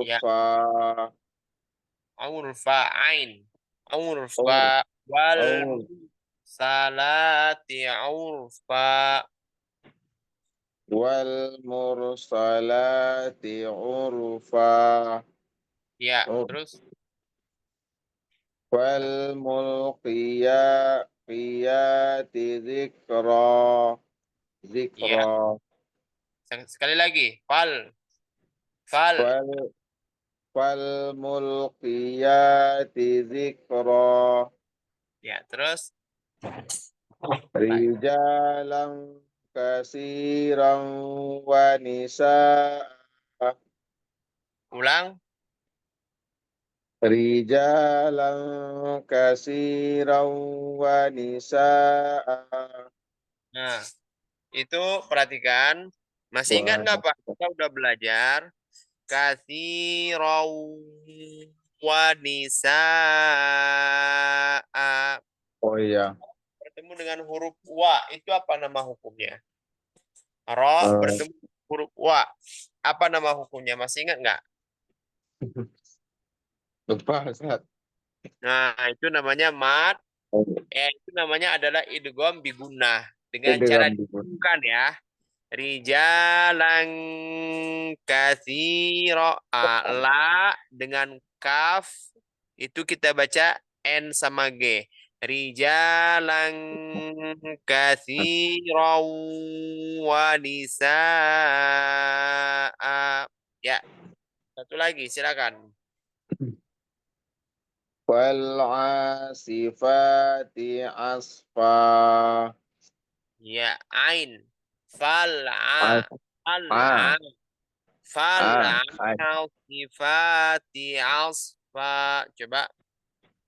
Ya, urfa urfa ain. Urfa ur wal ur salati urfa. wal mursalati urfa Ya, ur terus wal mulqiyati zikra ya, sekali lagi. Fal. wal wal mulqiyati zikra Ya, terus rijalan kasiran wa nisaa ulang. rijalan kasiran wa nisaa. Nah, itu perhatikan. Masih ingat Wah, nggak Pak? Kita udah belajar katsirau wanisaa oh iya. bertemu dengan huruf wa, itu apa nama hukumnya? Ro Eh, bertemu dengan huruf wa, apa nama hukumnya? Masih ingat nggak? lupa Ustaz. Nah, itu namanya mat. Oh, Itu namanya adalah idgham bigunnah dengan ide cara gambut. bukan ya. Rijalan katsira la dengan kaf itu kita baca n sama g. Rijalan katsira wa nisaa. Ya, satu lagi silakan. Wal asifati asfa. Ya, ain. Fal'a. A, A, Fal'a. Fal'a. A. Sifati asfa. Coba.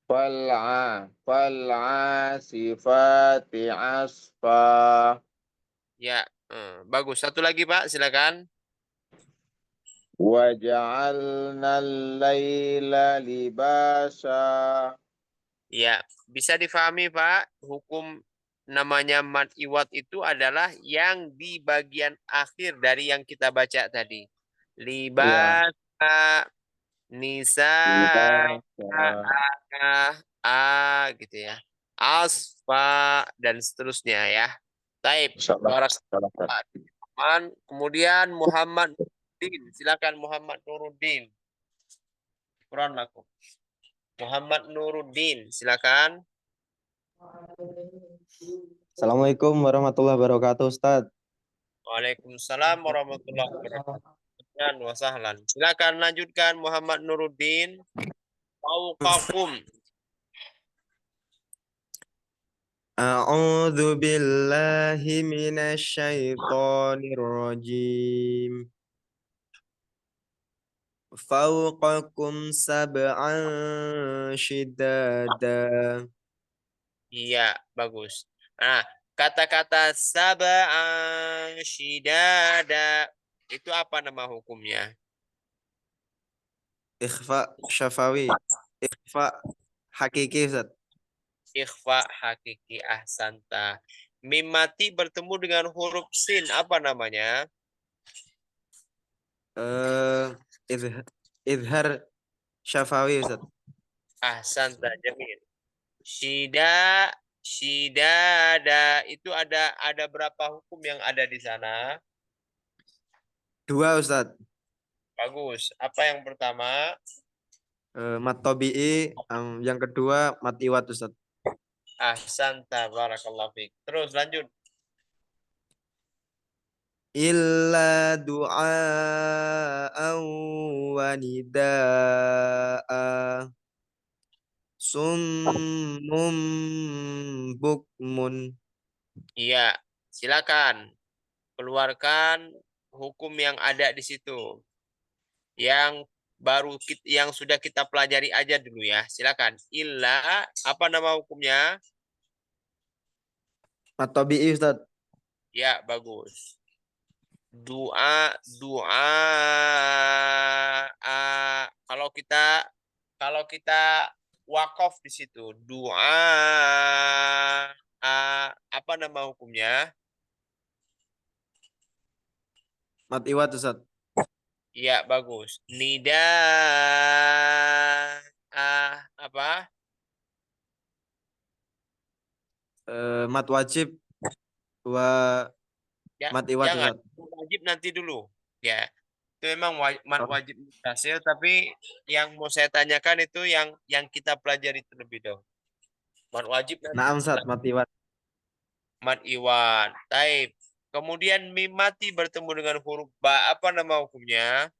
Fal asifati asfa. Ya, bagus. Satu lagi Pak, silakan. Waja'alna al-laila libasa. Ya, bisa difahami Pak, hukum namanya mad iwad itu adalah yang di bagian akhir dari yang kita baca tadi. Iya. Libasa, nisa, Libasa. gitu ya. Asfa dan seterusnya ya. Taib. Salah. Salah. Barakallahu. Kemudian Muhammad Nuruddin. Silakan Muhammad Nuruddin. Quran aku. Muhammad Nuruddin, silakan. Assalamualaikum warahmatullahi wabarakatuh, Ustadz. Waalaikumsalam warahmatullahi wabarakatuh. Dan wasahlan. Silakan lanjutkan Muhammad Nuruddin. Fauqakum. A'udzu billahi minasyaitonir rajim. Fauqakum sab'an shidada. Iya, bagus. Nah, kata-kata sab'an shidada itu apa nama hukumnya? Ikhfa syafawi. Ikhfa hakiki, Ustadz. Ikhfa hakiki ahsanta. Mim mati bertemu dengan huruf sin apa namanya? Izhar syafawi Ustaz. Ahsanta jamil. Shidada itu ada berapa hukum yang ada di sana? 2 Ustaz. Bagus. Apa yang pertama? Mat tabi'i, yang kedua mat iwat Ustaz. Ahsanta barakallahu fiik. Terus lanjut. Illa du'a'an wa nida'a summum bukmun. Iya, silakan keluarkan hukum yang ada di situ. Yang yang sudah kita pelajari aja dulu ya. Silakan. Illa apa nama hukumnya? Mat tabi'i Ustaz. Ya, bagus. Doa kalau kita wakaf di situ apa nama hukumnya? Mat iwat Ustaz. Iya, bagus. Nida apa? Mat wajib wa Ya, mat iwat jangan. Ustaz. Wajib nanti dulu. Ya. Itu memang Oh. wajib mutasil, tapi yang mau saya tanyakan itu yang kita pelajari terlebih dahulu. Mat wajib nanti. Naam Ustaz, mat iwat. Mat iwan. Taib. Kemudian mim mati bertemu dengan huruf ba. Apa nama hukumnya?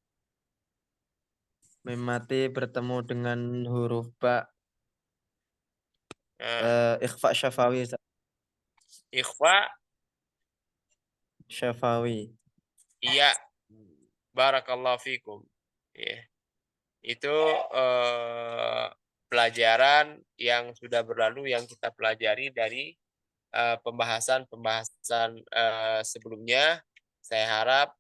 Mim mati bertemu dengan huruf ba. Ikhfa syafawi Ustaz. Ikhfa. Syafawi. Iya. Barakallahu fikum. Ya. Itu pelajaran yang sudah berlalu yang kita pelajari dari pembahasan sebelumnya. Saya harap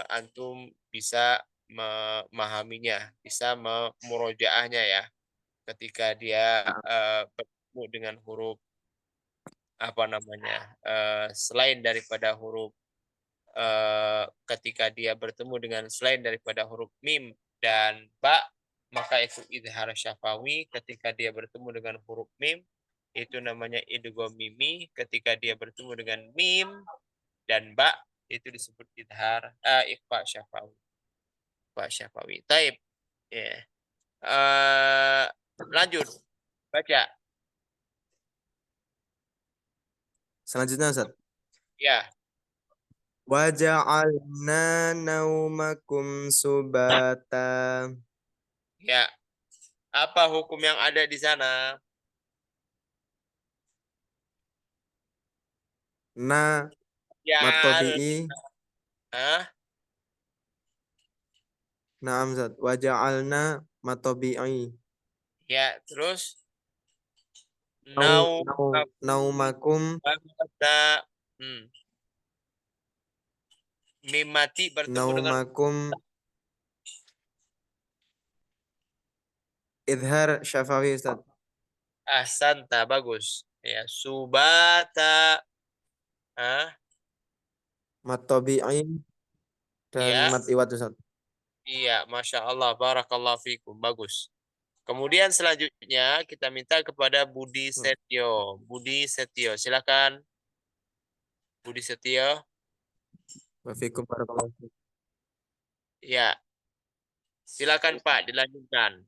antum bisa memahaminya, bisa memurojaahnya ya, ketika dia bertemu dengan huruf apa namanya selain daripada huruf ketika dia bertemu dengan selain daripada huruf mim dan ba, maka itu idhar syafawi. Ketika dia bertemu dengan huruf mim, itu namanya idgham mimi. Ketika dia bertemu dengan mim dan ba, itu disebut idhar ikhfa syafawi. Ikhfa syafawi. Taib. Ya. Lanjut. Baca. Selanjutnya Ustaz. Ya. Waja'alna naumakum subata. Ya. Apa hukum yang ada di sana? Na Ya. mat tabi'i. Hah? Naam Ustaz. Waja'alna mat tabi'i. Ya, terus Naumakum mim mati bertemu dengan naumakum idhar syafawi Ustaz. ahsanta, bagus. Ya, subata. Mat tabi'i dan Ya, mat iwat Ustaz. iya, masya Allah, barakallahu fikum, bagus. Kemudian selanjutnya kita minta kepada Budi Setio. Budi Setio, silakan. Budi Setio. Wa fikum barakallahu fikum. Ya, silakan Pak, dilanjutkan.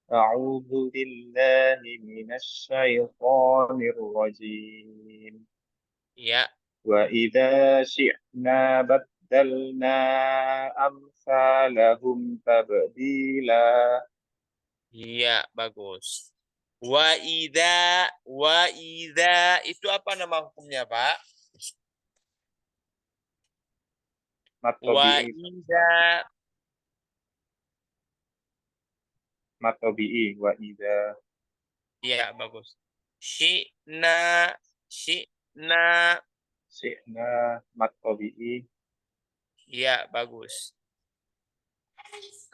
أعوذ بالله من الشيطان الرجيم Ya, وإذا شئنا بدلنا أمثالهم تبديلا. iya, bagus. Wa idza itu apa nama hukumnya, Pak? Mat Wa tabi'i. idza Mat tabi'i. Wa idza. iya, bagus. Syi'na Syi'na mat tabi'i. iya, bagus.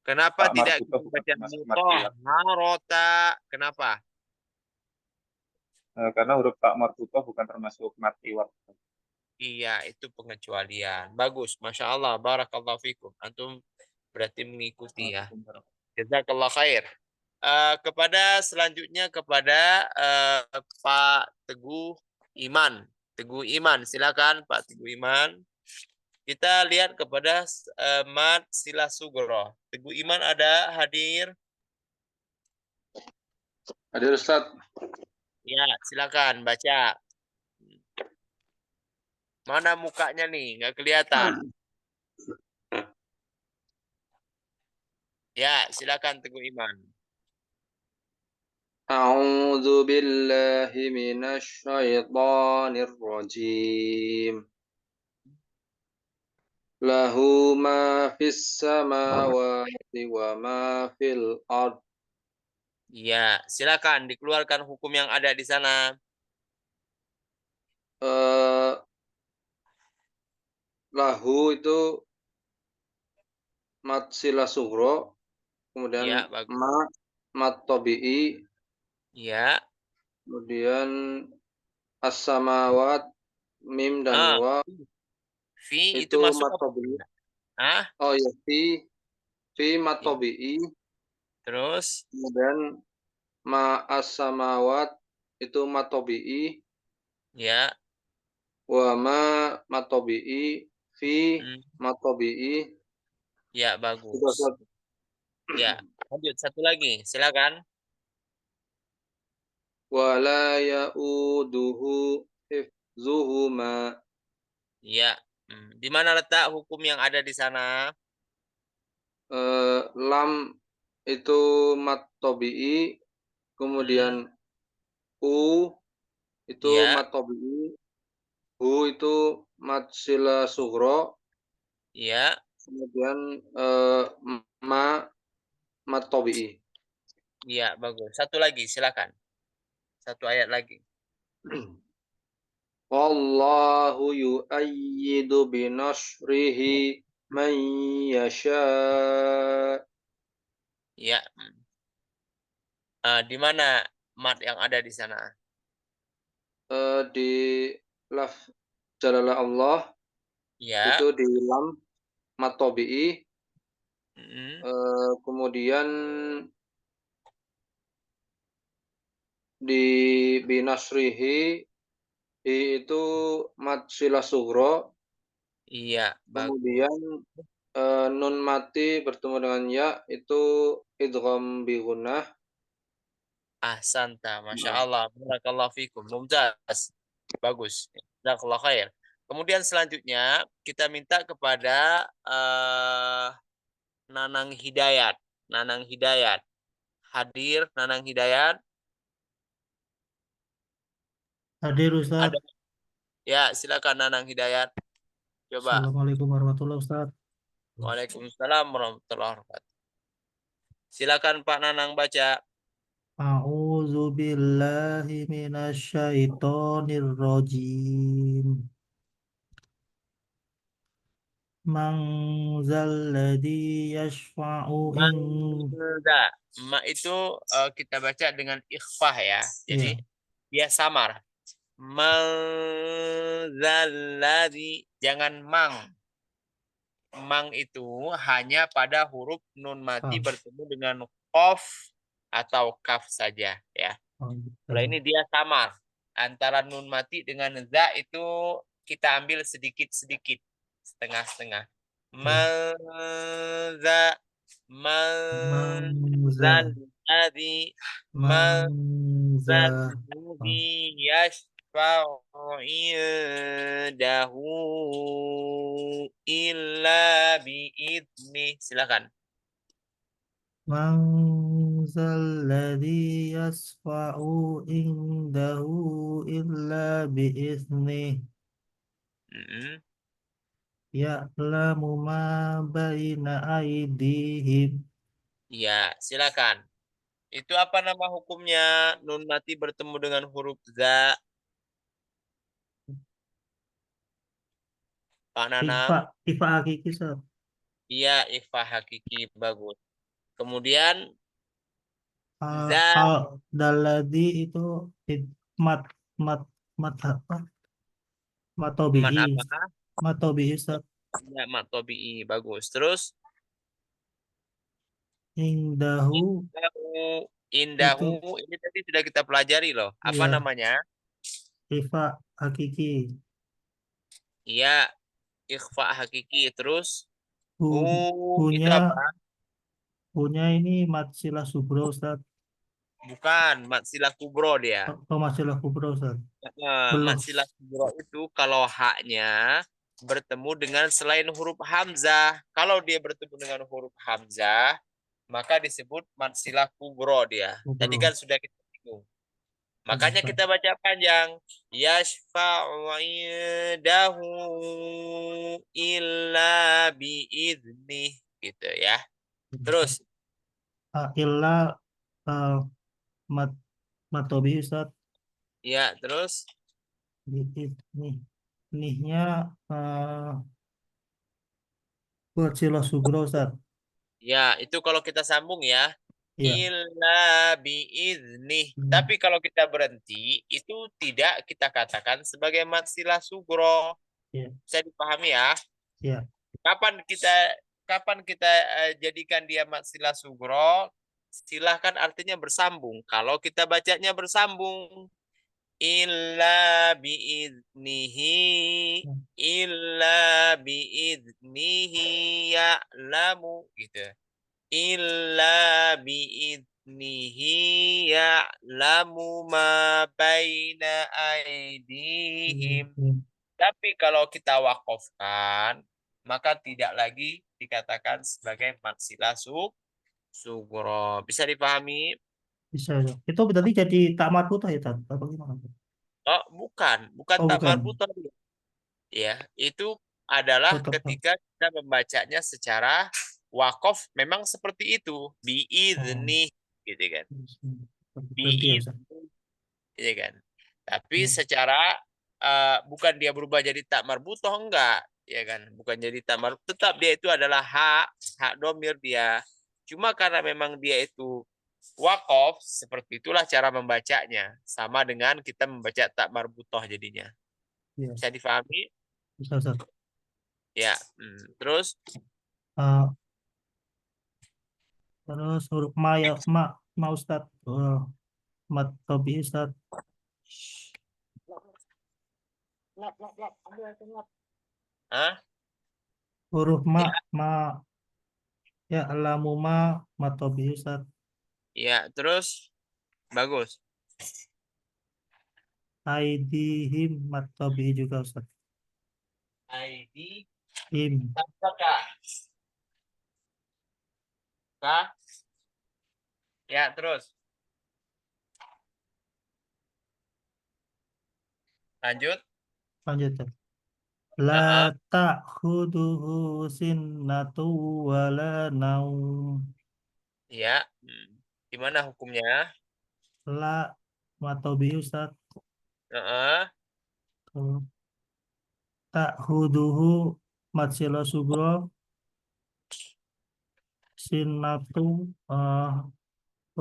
Kenapa Pak tidak marbutoh kita bukan baca termasuk mad iwad. mutahharota? Kenapa? Karena huruf tak marbutoh bukan termasuk mad iwad. Iya, itu pengecualian. Bagus, Masya Allah, barakallahu fikum. Antum berarti mengikuti ya. Jazakallah khair. Kepada selanjutnya kepada Pak Teguh Iman. Teguh Iman, silakan Pak Teguh Iman. Kita lihat kepada Mat Sila Sugro. Teguh Iman ada hadir? Hadir Ustaz. Ya, silakan baca. Mana mukanya nih? Nggak kelihatan. Ya, silakan Teguh Iman. A'udzu billahi minasy syaithanir rajim. Lahu ma fis samawati wa ma fil ard. Ya, silakan dikeluarkan hukum yang ada di sana. Lahu itu mat sila sugro, kemudian Ya, bagus. mat tabi'i, Ya. kemudian as-samawat, mim dan wa Fi itu itu masuk mat apa? tabi'i. Ah, Oh ya, fi mat tabi'i, terus kemudian ma as-samawat itu mat tabi'i, ya. wa mat tabi'i, fi mat tabi'i. Ya, Sudah, bagus. Ustaz. Ya, lanjut satu lagi. Silakan. Wala ya'uduhu hifzuhuma. Ya. Di mana letak hukum yang ada di sana? Lam itu mat tabi'i, kemudian u itu Ya. mat tabi'i, hu itu mat sila sugro, Ya. kemudian mat tabi'i. Ya, bagus. Satu lagi, silakan. Satu ayat lagi. Wallahu yu'ayyidu binasrihi man yasha. Ya. Di mana mat yang ada di sana? Di laf jalalah Allah Ya. itu di lam mat tabi'i, kemudian di binasrihi itu mat sila sugro, Iya, bagus. kemudian nun mati bertemu dengan ya itu idgham bi gunnah. Ahsanta, Masya Allah. Barakallahu fikum. Mumtaz. Bagus. Jazakallah khair. Kemudian selanjutnya kita minta kepada Nanang Hidayat. Nanang Hidayat. Hadir Nanang Hidayat. Hadir Ustaz. Ada. Ya, silakan Nanang Hidayat. Coba. Assalamualaikum warahmatullahi wabarakatuh. Waalaikumsalam warahmatullahi wabarakatuh. Silakan Pak Nanang baca. A'udzu billahi minasyaitonir rajim. Man zalladzi yashfa'u Mangza. Ma itu kita baca dengan ikhfah ya. Jadi dia samar. Mangzalladzi, jangan mang. Mang itu hanya pada huruf nun mati bertemu dengan qaf atau kaf saja ya. Kalau ini dia samar. Antara nun mati dengan za itu kita ambil sedikit-sedikit, setengah-setengah. Manza manzalladzi manzalladzi yashfa'u indahu illa bi'idni. Silakan. Man zalladzi yasfa'u indahu illa bi'iznih. Ya'lamu ma baina aydihim. Ya, silakan. Itu apa nama hukumnya? Nun mati bertemu dengan huruf za. Pak Nanang. Ifa hakiki, Ustaz. Iya, ikhfa hakiki, bagus. Kemudian Daladi itu mat mat mat apa? mat Matobi'i. apa? Matobi'i Ustaz. Ya, mat tobi'i. Bagus. Terus Indahu indahu ini tadi sudah kita pelajari loh. Apa ya namanya? ifa hakiki. Iya, ikhfa hakiki. Terus Hu, itu punya apa? ini mat silah subro Ustaz. Bukan, mat silah kubro dia. Oh, mat silah kubro Ustaz. Mat Belum. silah kubro itu kalau haknya bertemu dengan selain huruf hamzah. Kalau dia bertemu dengan huruf hamzah, maka disebut mat silah kubro dia. Tadi Kubro. kan sudah kita singgung. Makanya kita baca panjang. Yashfa'u indahu illa biiznih. Gitu ya. Terus. Illa mat matobi Ustaz. Ya, terus. Nihnya buat silah subro Ustaz. Ya, itu kalau kita sambung ya. Iya. Illa biiznih. Tapi kalau kita berhenti, itu tidak kita katakan sebagai mat silah sugro. Iya. Bisa dipahami ya? Iya. Kapan kita jadikan dia mat silah sugro? Silahkan artinya bersambung. Kalau kita bacanya bersambung. Illa biiznihi. Illa biiznihi ya'lamu. Gitu. Illa biiznihi ya'lamu ma baina aydihim. Tapi kalau kita wakofkan, maka tidak lagi dikatakan sebagai mat silah sugro. Bisa dipahami? Bisa. Itu berarti jadi tak marbutah ya Ustaz? Apa gimana? Oh, bukan Oh, tak bukan. marbutah. Ya, itu adalah Tetap. ketika kita membacanya secara wakof memang seperti itu, biiznih gitu kan. Berhenti ya Ustaz. Iya kan. Tapi secara bukan dia berubah jadi tak marbutoh, enggak, ya kan? Bukan jadi tak marbutoh, tetap dia itu adalah hak domir dia. Cuma karena memang dia itu wakof, seperti itulah cara membacanya. Sama dengan kita membaca tak marbutoh jadinya. Iya. Bisa difahami? Bisa Ustaz. Ya. Terus terus huruf ma ya ma Ustaz. Mat tobi Ustaz. Hah? Huruf ma ya alamu mat tobi Ustaz. Ya, terus bagus. Aidihim mat tobi juga Ustaz. Aidihim. Ya, terus. Lanjut. La ta'khuduhu sinnatu wala naum. Ya. Gimana hukumnya? La matobi Ustaz. Ta'khuduhu matsila sugro. Sinnatu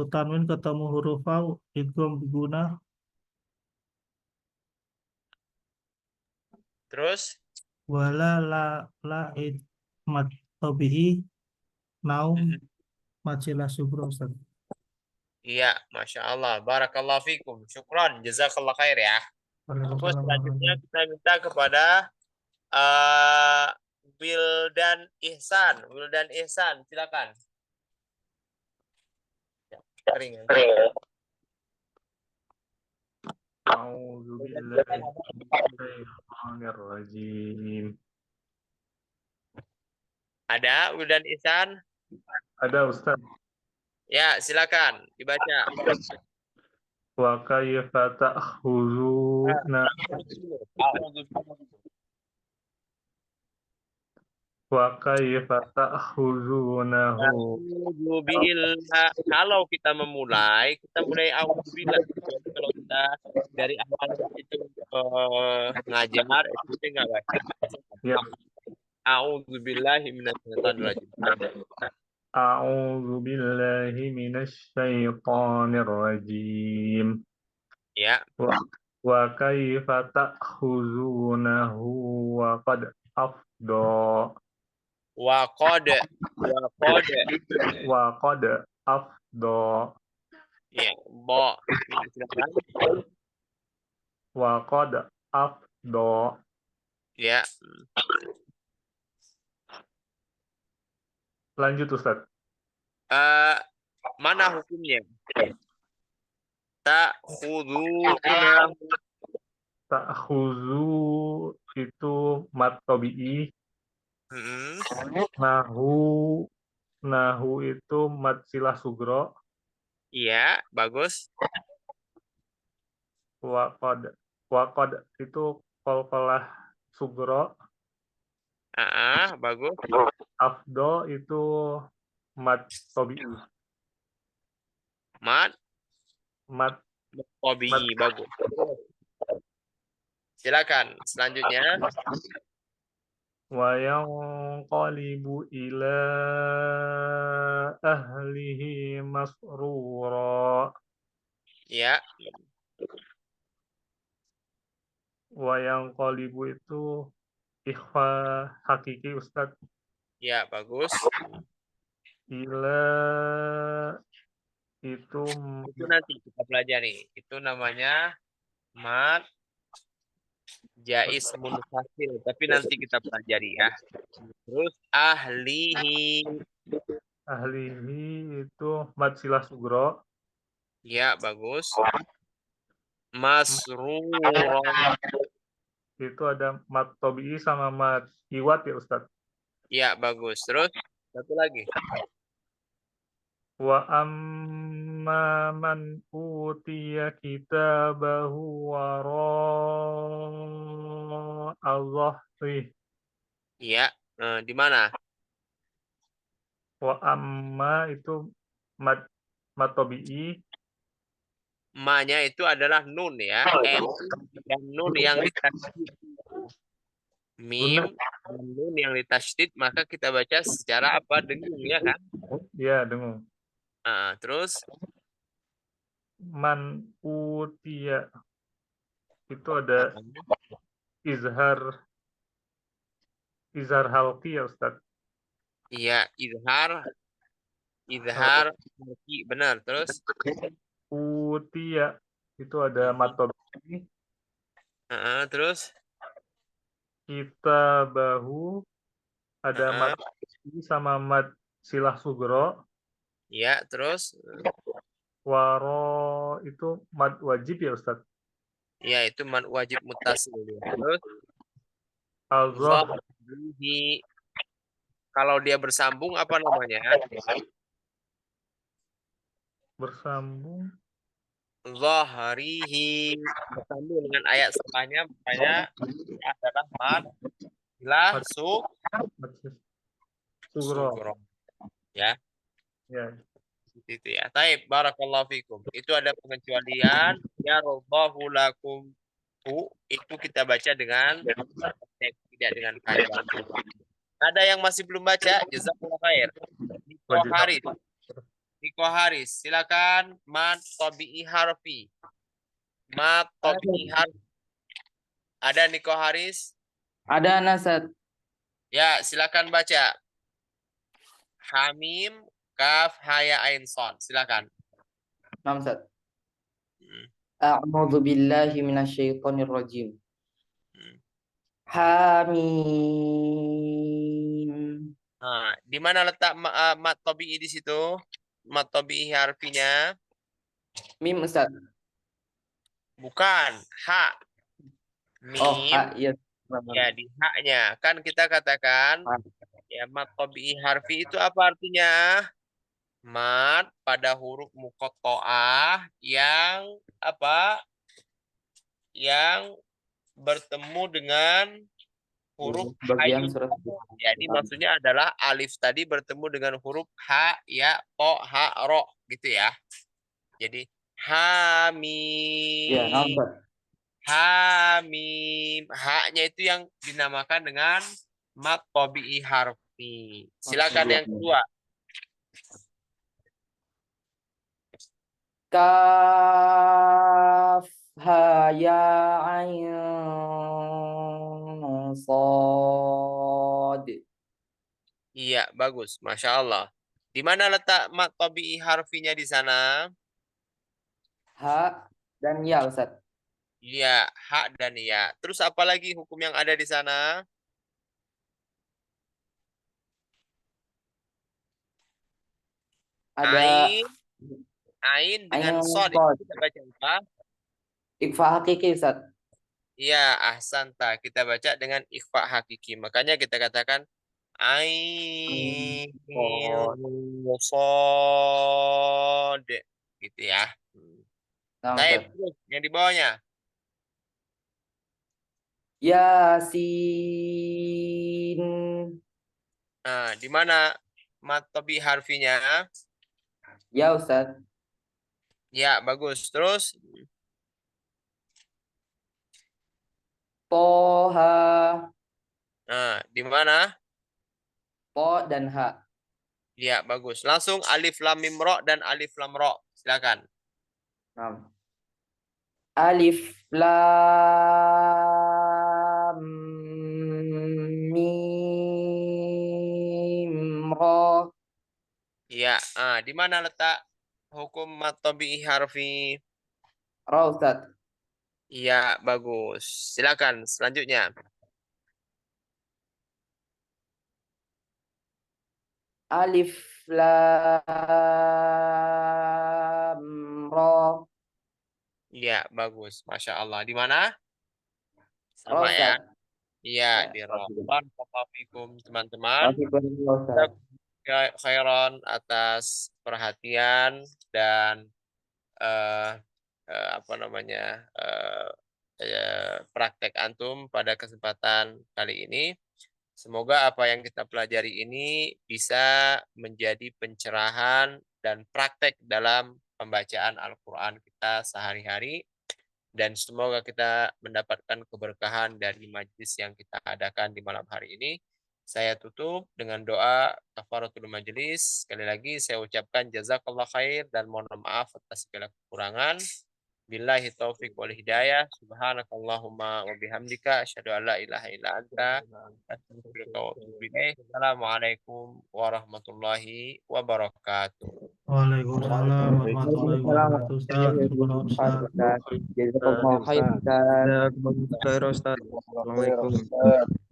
tanwin ketemu huruf au idgham biguna. Terus Wala la mat tabi'i naum matsila sugro Ustaz. iya, Masya Allah. Barakallahu fikum. Syukran. Jazakallah khair ya. Terus selanjutnya kita minta kepada Wildan Ihsan. Wildan Ihsan, silakan. Kering. Ada Wildan Ihsan? Ada Ustaz. Ya, silakan dibaca. Wa kaifa ta'khuduna wa kaifa ta'khudunahu. Kalau kita mulai auzubillah. Kalau kita dari awal itu ngajar itu nggak baca. Ya. A'udzubillahi minasyaitonir rajim. A'udzu billahi minasy syaithanir rajim. Ya, Wa kaifa ta'khuzunahu wa qad afdha waqad, afdha ya, bo, silakan. wa qad afdha. Ya, Lanjut Ustaz. mana hukumnya? Ta'khudunahu. Ta'khuzu itu mad tabi'i, Mm-mm. nahu itu mad silah sugro, Iya, bagus. waqad itu qalqalah sugro, Bagus. afdo itu mad tabi'i, Mat, mad Tobi, bagus. Silakan. Selanjutnya, wa yanqalibu ila ahlihi masrura. ya, Wa yanqalibu itu ikhfa hakiki Ustaz. ya, bagus. Ila itu Itu nanti kita pelajari. Itu namanya mat jais munfasil, tapi nanti kita pelajari ya. Terus ahlihi, ahlihi itu mad silah sugro, ya, bagus. Masrura, itu ada mad tabi'i sama mad iwat ya Ustaz. ya, bagus. Terus satu lagi. Wa amma man utiya kitabahu wara al-zahri. Ya, di mana? Wa amma itu mad tabi'i, Ma-nya itu adalah nun ya. Dan nun yang ditasydid. Mim dan nun yang ditasydid, maka kita baca secara apa? Dengung ya kan? ya dengung. Terus Man utiya itu ada izhar halqi ya Ustaz. iya, izhar marki, benar. Terus Utiya itu ada mad tabi'i, terus kitabahu ada mad tabi'i sama mad silah sugro, ya, terus waro itu mad wajib ya Ustaz. ya, itu mad wajib muttasil ya. Terus Al-zah zahrihi, kalau dia bersambung apa namanya? bersambung Zahrihi, bersambung dengan ayat setelahnya, makanya adalah mad silah mad sugro. sugro. Ya, Ya. seperti itu ya. Taib, barakallahu fikum. Itu ada pengecualian. Ya Rabbahu lakum itu kita baca dengan teks, tidak dengan kaidah. Ada yang masih belum baca? Jazakallahu khair. Niko Haris, silakan. Mat tabi'i harfi. Mat tabi'i harfi. Ada Niko Haris? Ada Nasad. Ya, silakan baca. Hamim, kaf, haya, ain, son. Silakan. Nasad. A'udzu billahi minasyaitonir rajim. Hamim. Nah, di mana letak mat tabi'i di situ? Mat tabi'i harfinya? Mim Ustaz. Bukan, ha. Mim. Oh, ha, iya. Ya, di haknya. Kan kita katakan ya mat tabi'i harfi itu apa artinya? Mat pada huruf muqatta'ah yang apa? Yang bertemu dengan huruf bagian hayu. surat. Jadi maksudnya adalah alif tadi bertemu dengan huruf ha, ya, to, ha, ro gitu ya. Jadi hamim. Ya, Nasad. Hamim. Haknya itu yang dinamakan dengan mat tabi'i harfi. Silakan yang kedua. Kaf ha ya ain sad. Iya, bagus. Masya Allah. Di mana letak mat tabi'i harfinya di sana? Ha dan ya Ustaz. Iya, hak dan ya. Terus apa lagi hukum yang ada di sana? Ada Ain dengan ain sod. sad. Kita baca apa? Ikhfa hakiki Ustaz. Iya, ahsanta. Kita baca dengan ikhfa hakiki. Makanya kita katakan ain sod. Gitu ya. Nah, Baik, Ustaz. terus yang di bawahnya. Yasin. Nah, di mana mat tabi'i harfinya? Ya Ustaz. Ya, bagus. Terus Toha. nah, di mana? Po dan ha. Ya, bagus. Langsung alif lam mim ro dan alif lam ro. Silakan. Nah. Alif lam mim ra. Ya, di mana letak hukum mat tabi'i harfi? Ra Ustaz. Iya, bagus. Silakan selanjutnya. Alif lam ra. Iya, bagus. Masya Allah. Di mana? Ra Sama ya. Ustaz. Iya, Ya, di bagus. Barakallahu fikum, teman-teman. Waalaikumsalam, Ustaz. Khairan atas perhatian dan eh apa namanya praktek antum pada kesempatan kali ini. Semoga apa yang kita pelajari ini bisa menjadi pencerahan dan praktek dalam pembacaan Al-Quran kita sehari-hari. Dan semoga kita mendapatkan keberkahan dari majlis yang kita adakan di malam hari ini. Saya tutup dengan doa kafaratul majelis. Sekali lagi saya ucapkan jazakallah khair dan mohon maaf atas segala kekurangan. Billahi taufiq wal hidayah. Subhanakallahumma wa bihamdika asyhadu an la ilaha illa anta astaghfiruka wa atubu ilaik. Assalamualaikum warahmatullahi wabarakatuh. Waalaikumsalam warahmatullahi wabarakatuh Ustaz. Subhanallah, Ustaz. Jazakallahu khair Ustaz. Jazakumullah khair, Ustaz. Assalamualaikum.